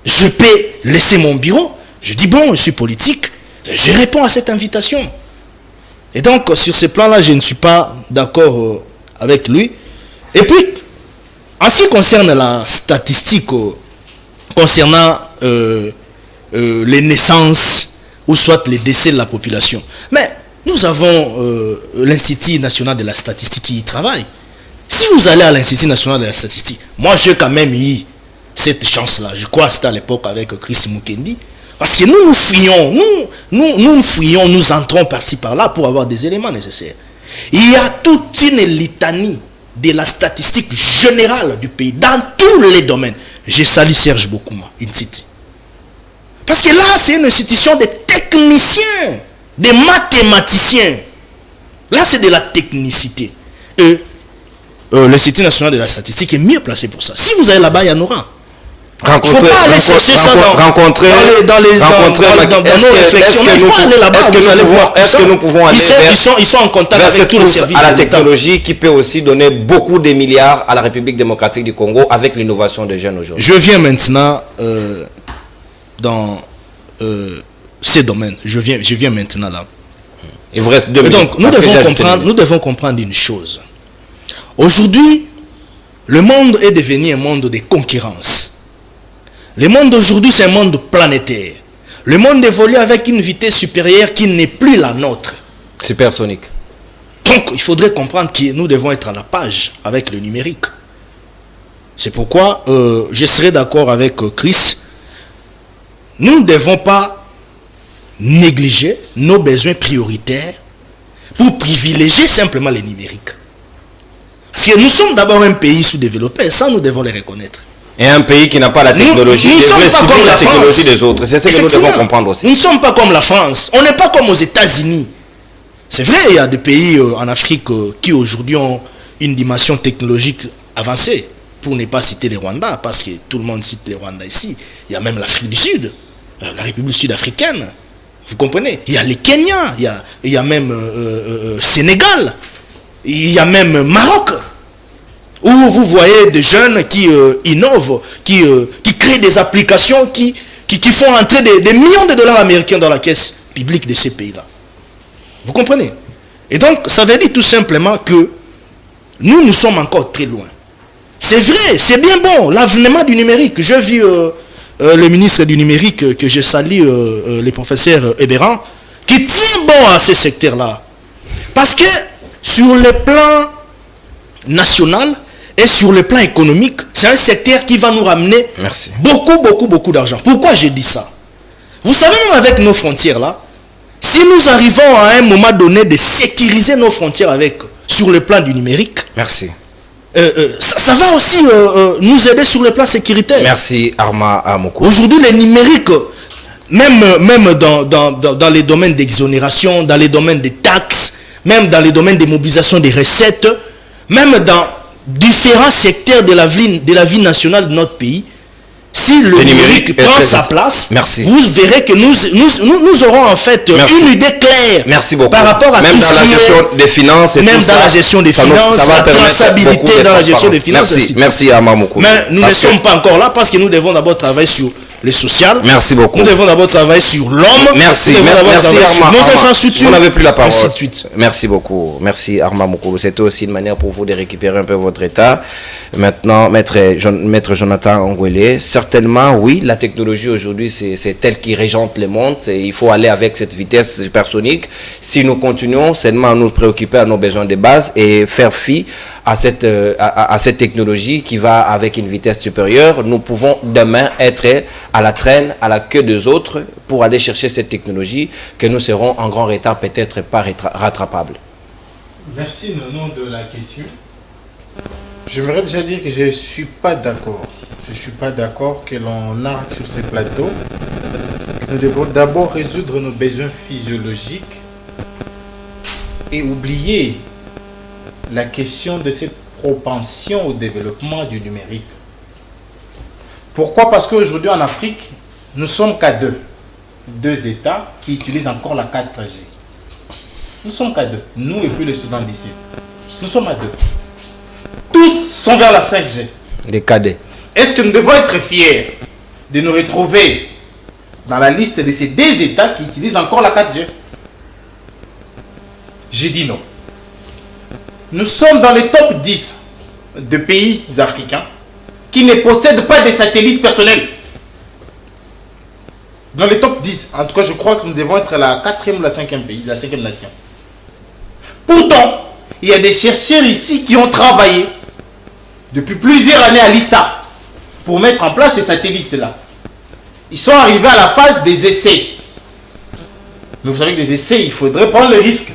Je peux laisser mon bureau. Je dis, bon, je suis politique, je réponds à cette invitation. Et donc, sur ce plan-là, je ne suis pas d'accord avec lui. Et puis, en ce qui concerne la statistique, concernant les naissances, ou soit les décès de la population. Mais Nous avons l'Institut national de la statistique qui y travaille. Si vous allez à l'Institut national de la statistique, moi j'ai quand même eu cette chance-là. Je crois que c'était à l'époque avec Chris Mukendi. Parce que nous fouillons, nous fouillons, nous entrons par-ci par-là pour avoir des éléments nécessaires. Il y a toute une litanie de la statistique générale du pays, dans tous les domaines. Je salue Serge Bokouma, INSITI. Parce que là, c'est une institution de techniciens, des mathématiciens. Là, c'est de la technicité. Et l'Institut national de la statistique est mieux placé pour ça. Si vous allez là-bas, il y en aura. Rencontrer nos réflexions. Il faut aller là-bas. Est-ce que nous pouvons aller ils sont en contact avec tous les services à la technologie qui peut aussi donner beaucoup de milliards à la République démocratique du Congo avec l'innovation des jeunes aujourd'hui? Je viens maintenant dans ces domaines. Je viens maintenant là. Il vous reste 2 minutes. Donc, nous devons comprendre une chose. Aujourd'hui, le monde est devenu un monde de concurrence. Le monde d'aujourd'hui, c'est un monde planétaire. Le monde évolue avec une vitesse supérieure qui n'est plus la nôtre. Supersonique. Donc, il faudrait comprendre que nous devons être à la page avec le numérique. C'est pourquoi je serai d'accord avec Chris. Nous ne devons pas négliger nos besoins prioritaires pour privilégier simplement les numériques. Parce que nous sommes d'abord un pays sous-développé, ça nous devons le reconnaître. Et un pays qui n'a pas la technologie, nous sommes pas comme la technologie des autres. C'est ce que nous devons comprendre aussi. Nous ne sommes pas comme la France. On n'est pas comme aux États-Unis. C'est vrai, il y a des pays en Afrique qui aujourd'hui ont une dimension technologique avancée. Pour ne pas citer les Rwandais, parce que tout le monde cite les Rwandais ici. Il y a même l'Afrique du Sud, la République sud-africaine. Vous comprenez? Il y a les Kenyans, il y a même Sénégal, il y a même Maroc. Où vous voyez des jeunes qui innovent, qui créent des applications qui font entrer des millions de dollars américains dans la caisse publique de ces pays-là. Vous comprenez? Et donc, ça veut dire tout simplement que nous sommes encore très loin. C'est vrai, c'est bien bon, l'avènement du numérique. J'ai vu le ministre du numérique, que je salue, le professeur Eberan, qui tient bon à ce secteur-là. Parce que sur le plan national, et sur le plan économique, c'est un secteur qui va nous ramener beaucoup d'argent. Pourquoi je dis ça? Vous savez, même avec nos frontières là, si nous arrivons à un moment donné de sécuriser nos frontières sur le plan du numérique, ça va aussi nous aider sur le plan sécuritaire. Merci Arma Amoko. Aujourd'hui, le numérique, même dans les domaines d'exonération, dans les domaines de taxes, même dans les domaines de mobilisation des recettes, même dans différents secteurs de la vie nationale de notre pays, si le numérique prend sa place, vous verrez que nous aurons en fait une idée claire par rapport à même tout dans la gestion des finances et même tout dans ça, la gestion des finances, la traçabilité dans la gestion des finances. Merci à Mamoukou. Mais nous ne sommes pas encore là parce que nous devons d'abord travailler sur les social. Merci beaucoup. Nous devons d'abord travailler sur l'homme. Merci. Merci Arma. Nos infrastructures. Vous n'avez plus la parole. Merci beaucoup. Merci Arma Moukolo. C'était aussi une manière pour vous de récupérer un peu votre état. Maintenant, Maître Jonathan Angwele, certainement, oui, la technologie aujourd'hui, c'est elle qui régente le monde. Il faut aller avec cette vitesse supersonique. Si nous continuons seulement à nous préoccuper à nos besoins de base et faire fi à cette technologie qui va avec une vitesse supérieure, nous pouvons demain être à la traîne, à la queue des autres pour aller chercher cette technologie que nous serons en grand retard, peut-être pas rattrapable. Merci Nono de la question. J'aimerais déjà dire que je ne suis pas d'accord. Je ne suis pas d'accord que l'on argue sur ces plateaux. Que nous devons d'abord résoudre nos besoins physiologiques et oublier la question de cette propension au développement du numérique. Pourquoi? Parce qu'aujourd'hui en Afrique, nous sommes qu'à deux États qui utilisent encore la 4G. Nous sommes qu'à deux, nous et puis le Soudan du Sud. Nous sommes à deux. Tous sont vers la 5G. Les cadets. Est-ce que nous devons être fiers de nous retrouver dans la liste de ces deux États qui utilisent encore la 4G? J'ai dit non. Nous sommes dans les top 10 de pays africains qui ne possèdent pas de satellites personnels. Dans les top 10, en tout cas, je crois que nous devons être la 4e ou la 5e pays, la 5e nation. Pourtant, il y a des chercheurs ici qui ont travaillé depuis plusieurs années à l'ISTA pour mettre en place ces satellites-là. Ils sont arrivés à la phase des essais. Mais vous savez que les essais, il faudrait prendre le risque.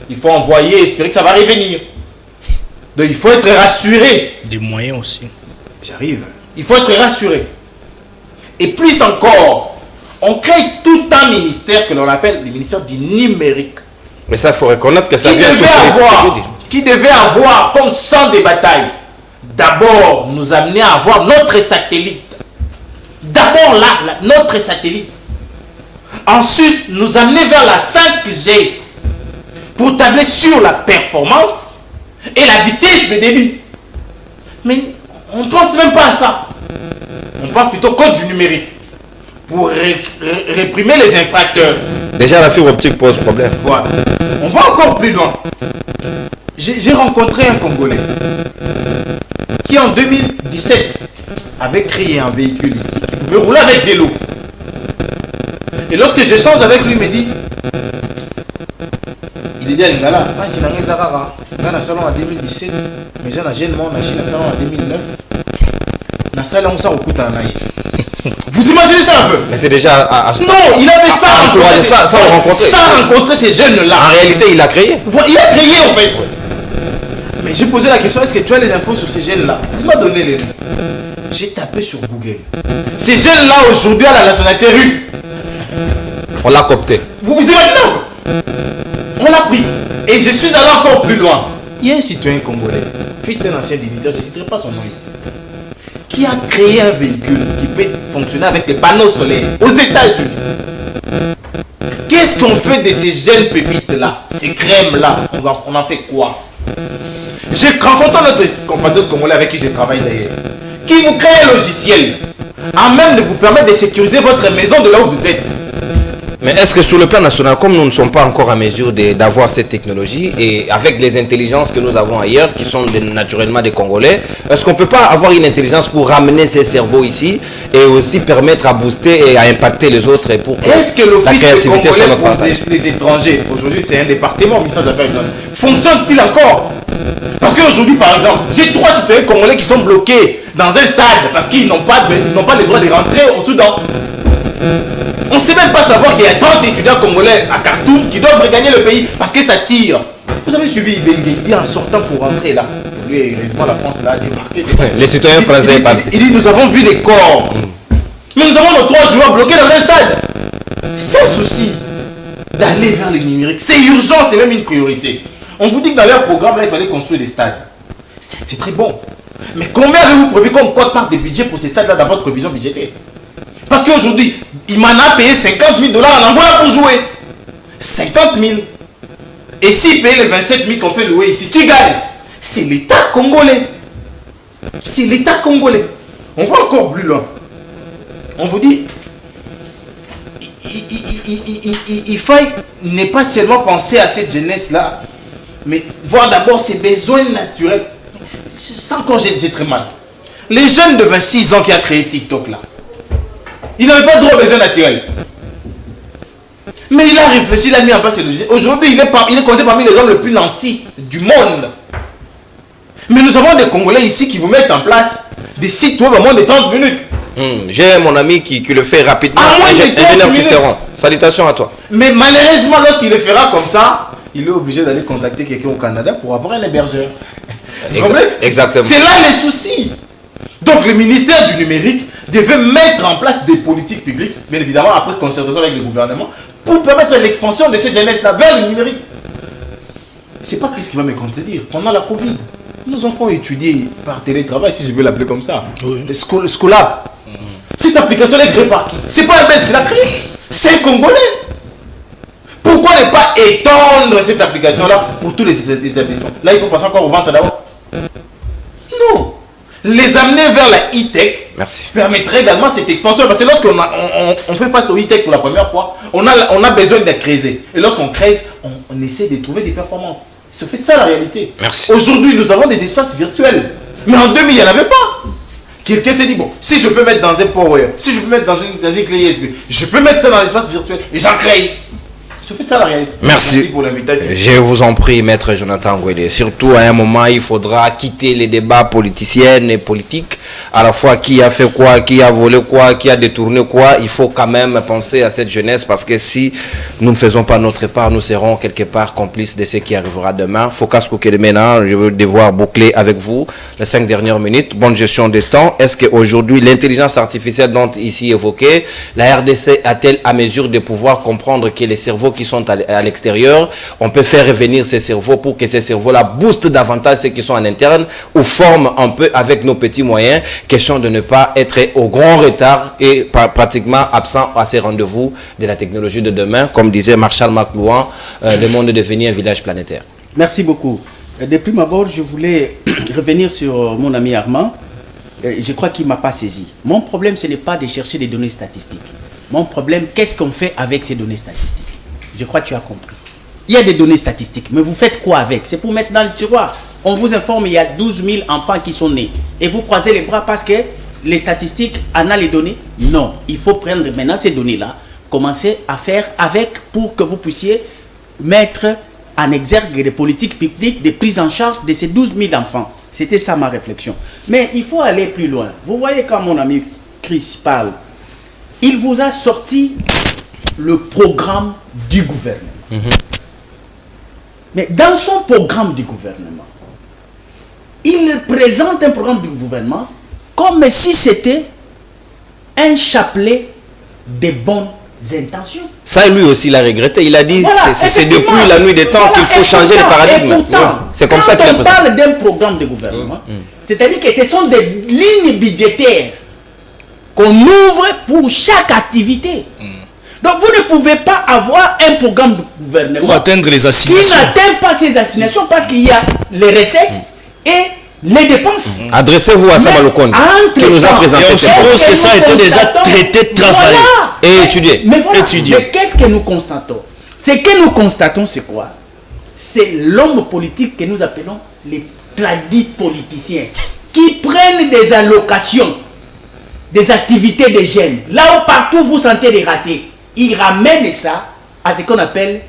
Il faut envoyer, espérer que ça va revenir. Donc il faut être rassuré. Des moyens aussi. J'arrive. Il faut être rassuré. Et plus encore, on crée tout un ministère que l'on appelle le ministère du numérique. Mais ça, il faut reconnaître que ça Qui vient devait avoir comme champ de bataille, d'abord nous amener à avoir notre satellite. D'abord là, notre satellite. Ensuite, nous amener vers la 5G pour tabler sur la performance et la vitesse de débit. Mais on ne pense même pas à ça. On pense plutôt au code du numérique pour réprimer les infracteurs. Déjà, la fibre optique pose problème. Voilà. On va encore plus loin. J'ai rencontré un Congolais qui en 2017 avait créé un véhicule ici qui pouvait rouler avec des lots. Et lorsque j'échange avec lui, il me dit, il est dit à Lingala, pas si l'année Zarara, dans le salon en 2017, mais j'ai un jeune monde, Chine dans le salon en 2009, dans le salon ça au coup à Vous imaginez ça un peu? Mais c'est déjà... Non, il avait ça rencontrer ces jeunes-là. En réalité, il a créé. Il a créé en fait. Mais j'ai posé la question, est-ce que tu as les infos sur ces jeunes-là? Il m'a donné les noms. J'ai tapé sur Google. Ces jeunes-là aujourd'hui à la nationalité russe. On l'a coopté. Vous imaginez? On l'a pris. Et je suis allé encore plus loin. Il y a un citoyen congolais, fils d'un ancien dignitaire, je ne citerai pas son nom ici, qui a créé un véhicule qui peut fonctionner avec des panneaux solaires aux États-Unis. Qu'est-ce qu'on fait de ces jeunes pépites-là, ces crèmes-là? On en fait quoi? J'ai rencontré notre compatriote congolais avec qui je travaille d'ailleurs, qui vous crée un logiciel à même de vous permettre de sécuriser votre maison de là où vous êtes. Mais est-ce que sur le plan national, comme nous ne sommes pas encore en mesure d'avoir cette technologie et avec les intelligences que nous avons ailleurs, qui sont naturellement des Congolais, est-ce qu'on ne peut pas avoir une intelligence pour ramener ces cerveaux ici et aussi permettre à booster et à impacter les autres et pour est-ce que l'office des Congolais pour les étrangers, aujourd'hui c'est un département, ministère des Affaires étrangères, fonctionne-t-il encore? Parce qu'aujourd'hui, par exemple, j'ai 3 citoyens congolais qui sont bloqués dans un stade parce qu'ils n'ont pas le droit de rentrer au Soudan. On ne sait même pas savoir qu'il y a 30 étudiants congolais à Khartoum qui doivent regagner le pays parce que ça tire. Vous avez suivi Ibengue, il dit en sortant pour rentrer là. Lui, heureusement, la France là a débarqué. Les citoyens français, il dit nous avons vu les corps. Mais nous avons nos 3 joueurs bloqués dans un stade. C'est un souci d'aller vers le numérique. C'est urgent, c'est même une priorité. On vous dit que dans leur programme là, il fallait construire des stades. C'est très bon. Mais combien avez-vous prévu comme quote-part de budget pour ces stades là dans votre prévision budgétaire? Parce qu'aujourd'hui, il m'en a payé 50 000 $ en Angola pour jouer. 50 000. Et s'il paye les 27 000 qu'on fait louer ici, qui gagne? C'est l'État congolais. C'est l'État congolais. On va encore plus loin. On vous dit, il faut ne pas seulement penser à cette jeunesse-là, mais voir d'abord ses besoins naturels. Ça encore, j'ai très mal. Les jeunes de 26 ans qui a créé TikTok là, il n'avait pas droit aux besoins naturels. Mais il a réfléchi, il a mis en place le logiciel. Aujourd'hui, il est compté parmi les hommes les plus nantis du monde. Mais nous avons des Congolais ici qui vous mettent en place des sites web à moins de 30 minutes. J'ai mon ami qui le fait rapidement. À moins de 30 minutes. Salutations à toi. Mais malheureusement, lorsqu'il le fera comme ça, il est obligé d'aller contacter quelqu'un au Canada pour avoir un hébergeur. Exactement. C'est là les soucis. Donc le ministère du numérique devait mettre en place des politiques publiques, bien évidemment après concertation avec le gouvernement, pour permettre l'expansion de cette jeunesse-là vers le numérique. C'est pas ce qui va me contredire. Pendant la Covid, nos enfants ont étudié par télétravail, si je veux l'appeler comme ça. Oui. Le Scolab. Cette application est créée par qui? C'est pas un Belge qui l'a créée, c'est un Congolais. Pourquoi ne pas étendre cette application-là pour tous les établissements? Là, il faut passer encore aux ventes d'abord. Non. Les amener vers la e-tech permettrait également cette expansion. Parce que lorsqu'on on fait face au e-tech pour la première fois, on a besoin d'être creusé. Et lorsqu'on creuse, on essaie de trouver des performances. C'est fait ça la réalité. Aujourd'hui, nous avons des espaces virtuels. Mais en 2000, il n'y en avait pas. Quelqu'un s'est dit, bon, si je peux mettre dans un power, si je peux mettre dans une clé USB, je peux mettre ça dans l'espace virtuel. Et j'en crée. C'est ça la réalité. Merci pour l'invitation. Je vous en prie, maître Jonathan Ngwele. Surtout, à un moment, il faudra quitter les débats politiciens et politiques. À la fois, qui a fait quoi, qui a volé quoi, qui a détourné quoi. Il faut quand même penser à cette jeunesse parce que si nous ne faisons pas notre part, nous serons quelque part complices de ce qui arrivera demain. Focus Koukele maintenant, je veux devoir boucler avec vous les 5 dernières minutes. Bonne gestion des temps. Est-ce qu'aujourd'hui, l'intelligence artificielle dont ici évoquée, la RDC a-t-elle à mesure de pouvoir comprendre que les cerveaux qui sont à l'extérieur, on peut faire revenir ces cerveaux pour que ces cerveaux-là boostent davantage ceux qui sont en interne ou forment un peu avec nos petits moyens, question de ne pas être au grand retard et pratiquement absent à ces rendez-vous de la technologie de demain. Comme disait Marshall McLuhan, le monde est devenu un village planétaire. Merci beaucoup. De prime abord, je voulais revenir sur mon ami Armand. Je crois qu'il ne m'a pas saisi. Mon problème, ce n'est pas de chercher des données statistiques. Mon problème, qu'est-ce qu'on fait avec ces données statistiques? Je crois que tu as compris. Il y a des données statistiques, mais vous faites quoi avec? C'est pour mettre dans le tiroir. On vous informe, il y a 12 000 enfants qui sont nés. Et vous croisez les bras parce que les statistiques en a les données? Non. Il faut prendre maintenant ces données-là, commencer à faire avec pour que vous puissiez mettre en exergue des politiques publiques de prise en charge de ces 12 000 enfants. C'était ça ma réflexion. Mais il faut aller plus loin. Vous voyez quand mon ami Chris parle, il vous a sorti le programme du gouvernement. Mais dans son programme du gouvernement, il présente un programme du gouvernement comme si c'était un chapelet de bonnes intentions. Ça, lui aussi, il a regretté. Il a dit Voilà, c'est depuis la nuit des temps qu'il faut changer le paradigme. C'est comme ça qu'il a Quand on parle d'un programme de gouvernement, c'est-à-dire que ce sont des lignes budgétaires qu'on ouvre pour chaque activité. Donc vous ne pouvez pas avoir un programme de gouvernement Pour atteindre les qui assignations. n'atteint pas ces assignations parce qu'il y a les recettes et les dépenses. Adressez-vous à Samba Lokonde, qui nous a présenté Et on ça. suppose que ça a été déjà traité, travaillé. Voilà. Et étudié. Mais voilà. Étudié. Mais qu'est-ce que nous constatons? Ce que nous constatons, c'est quoi? C'est l'homme politique que nous appelons les tradis politiciens qui prennent des allocations des activités des jeunes. Là où partout vous sentez des ratés, ils ramènent ça à ce qu'on appelle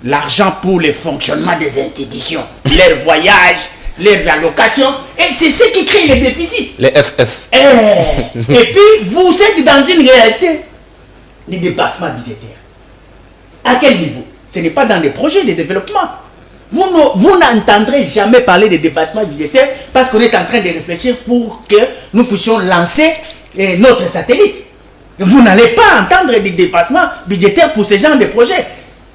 l'argent pour le fonctionnement des institutions, leurs voyages, leurs allocations, et c'est ce qui crée les déficits. Les FF. Et puis, vous êtes dans une réalité de dépassement budgétaire. À quel niveau? Ce n'est pas dans les projets de développement. Vous n'entendrez jamais parler de dépassement budgétaire parce qu'on est en train de réfléchir pour que nous puissions lancer notre satellite. Vous n'allez pas entendre des dépassements budgétaires pour ce genre de projets.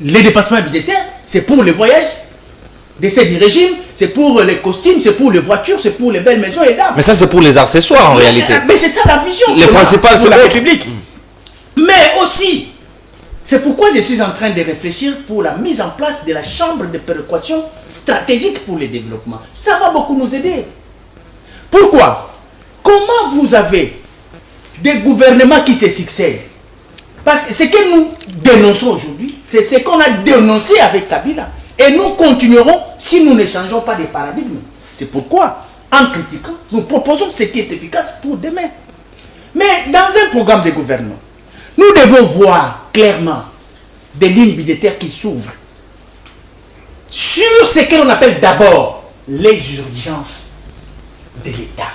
Les dépassements budgétaires, c'est pour les voyages de ces régimes, c'est pour les costumes, c'est pour les voitures, c'est pour les belles maisons et dames. Mais ça, c'est pour les accessoires en réalité. Mais c'est ça la vision. Les principales, c'est la l'autre. République. Mais aussi, c'est pourquoi je suis en train de réfléchir pour la mise en place de la chambre de péréquation stratégique pour le développement. Ça va beaucoup nous aider. Pourquoi? Comment vous avez des gouvernements qui se succèdent? Parce que ce que nous dénonçons aujourd'hui, c'est ce qu'on a dénoncé avec Kabila. Et nous continuerons si nous ne changeons pas de paradigme. C'est pourquoi, en critiquant, nous proposons ce qui est efficace pour demain. Mais dans un programme de gouvernement, nous devons voir clairement des lignes budgétaires qui s'ouvrent sur ce que l'on appelle d'abord les urgences de l'État.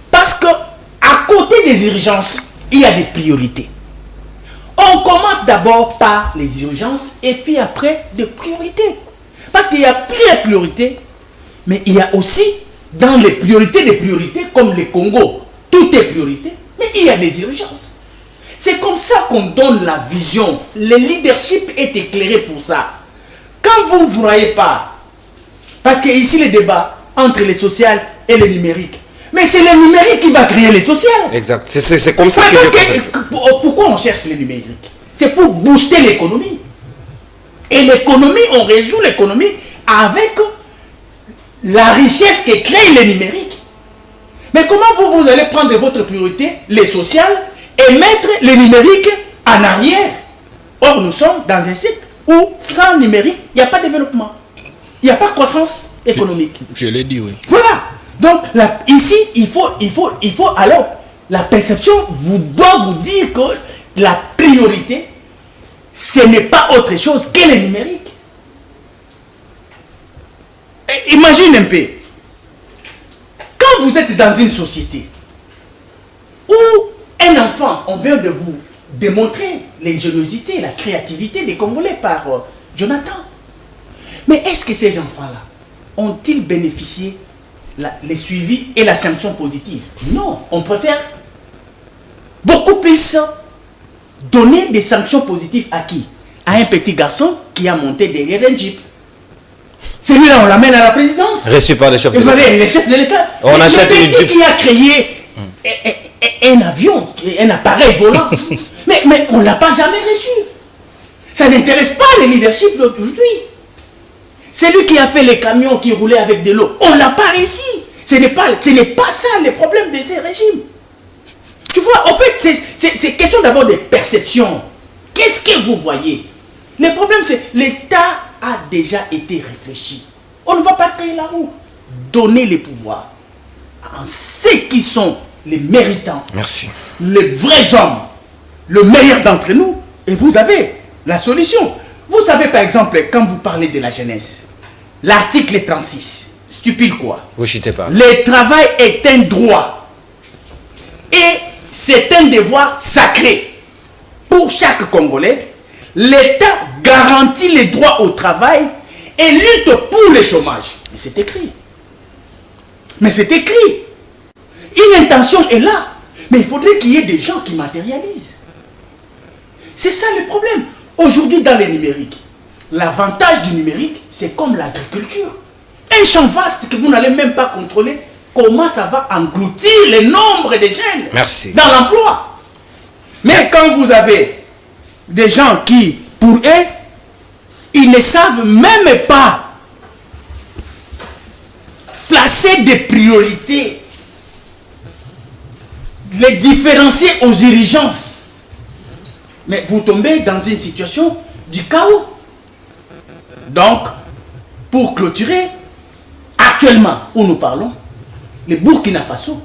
Parce que à côté des urgences, il y a des priorités. On commence d'abord par les urgences et puis après des priorités. Parce qu'il y a plusieurs priorités, mais il y a aussi dans les priorités des priorités comme le Congo. Tout est priorité, mais il y a des urgences. C'est comme ça qu'on donne la vision. Le leadership est éclairé pour ça. Quand vous ne voyez pas, parce que ici le débat entre le social et le numérique, mais c'est le numérique qui va créer le social. Exact. C'est comme ça pourquoi on cherche le numérique? C'est pour booster l'économie. Et l'économie, on résout l'économie avec la richesse que crée le numérique. Mais comment vous allez prendre votre priorité, les sociales, et mettre le numérique en arrière? Or, nous sommes dans un cycle où sans numérique, il n'y a pas de développement. Il n'y a pas de croissance économique. Je l'ai dit, oui. Voilà. Donc, là, ici, il faut alors, la perception doit vous dire que la priorité ce n'est pas autre chose que le numérique. Et imagine un peu, quand vous êtes dans une société où un enfant, on vient de vous démontrer l'ingéniosité, la créativité des Congolais par Jonathan. Mais est-ce que ces enfants-là ont-ils bénéficié les suivis et la sanction positive? Non, on préfère beaucoup plus donner des sanctions positives à qui? À un petit garçon qui a monté derrière un jeep. Celui-là, on l'amène à la présidence. Reçu par les chefs de l'État. Les chefs de l'État. On achète une petit qui a créé un avion, un appareil volant. mais on ne l'a pas jamais reçu. Ça n'intéresse pas le leadership d'aujourd'hui. C'est lui qui a fait les camions qui roulaient avec de l'eau. On ne l'a pas réussi. Ce n'est pas ça le problème de ces régimes. Tu vois, en fait, c'est question d'abord de perception. Qu'est-ce que vous voyez? Le problème, c'est l'État a déjà été réfléchi. On ne va pas créer la roue. Donner les pouvoirs à ceux qui sont les méritants. Merci. Les vrais hommes. Le meilleur d'entre nous. Et vous avez la solution. Vous savez, par exemple, quand vous parlez de la jeunesse, l'article 36, stupide quoi? Vous chutez pas. Le travail est un droit. Et c'est un devoir sacré. Pour chaque Congolais, l'État garantit les droits au travail et lutte pour le chômage. Mais c'est écrit. Mais c'est écrit. Une intention est là. Mais il faudrait qu'il y ait des gens qui matérialisent. C'est ça le problème. Aujourd'hui, dans le numérique, l'avantage du numérique, c'est comme l'agriculture. Un champ vaste que vous n'allez même pas contrôler, comment ça va engloutir le nombre de jeunes. Merci. Dans l'emploi. Mais quand vous avez des gens qui, pour eux, ils ne savent même pas placer des priorités, les différencier aux urgences. Mais vous tombez dans une situation du chaos. Donc, pour clôturer, actuellement où nous parlons, le Burkina Faso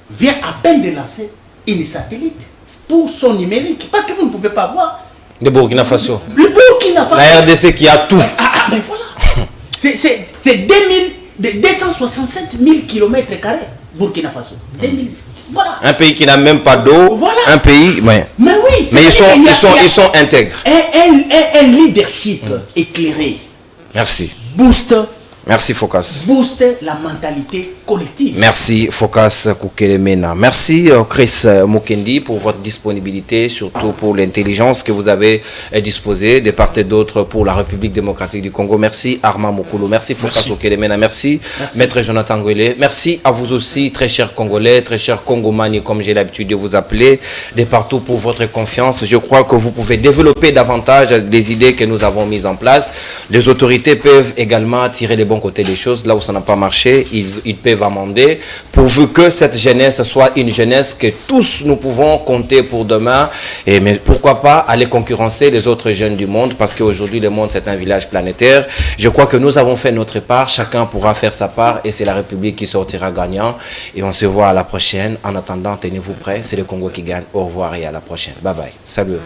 vient à peine de lancer une satellite pour son numérique. Parce que vous ne pouvez pas voir. Le Burkina Faso. Le Burkina Faso. La RDC qui a tout. Mais voilà. C'est 267 000 km², Burkina Faso. 2000. Voilà. Un pays qui n'a même pas d'eau. Voilà. Un pays. Ouais. Mais oui. Mais ils sont intègres. Un leadership éclairé. Merci. Booste. Merci Focas. Booster la mentalité collective. Merci Focas Kukelemena. Merci Chris Mukendi pour votre disponibilité, surtout pour l'intelligence que vous avez disposée de part et d'autre pour la République démocratique du Congo. Merci Armand Mokolo. Merci Focas Kukelemena. Merci Maître Jonathan Ngwele. Merci à vous aussi, très chers Congolais, très chers Congomani, comme j'ai l'habitude de vous appeler, de partout pour votre confiance. Je crois que vous pouvez développer davantage des idées que nous avons mises en place. Les autorités peuvent également tirer les bons côté des choses, là où ça n'a pas marché, ils peuvent amender, pourvu que cette jeunesse soit une jeunesse que tous nous pouvons compter pour demain, mais pourquoi pas aller concurrencer les autres jeunes du monde, parce qu'aujourd'hui le monde c'est un village planétaire. Je crois que nous avons fait notre part, chacun pourra faire sa part, et c'est la République qui sortira gagnant, et on se voit à la prochaine. En attendant, tenez-vous prêts, c'est le Congo qui gagne. Au revoir et à la prochaine. Bye bye. Salut.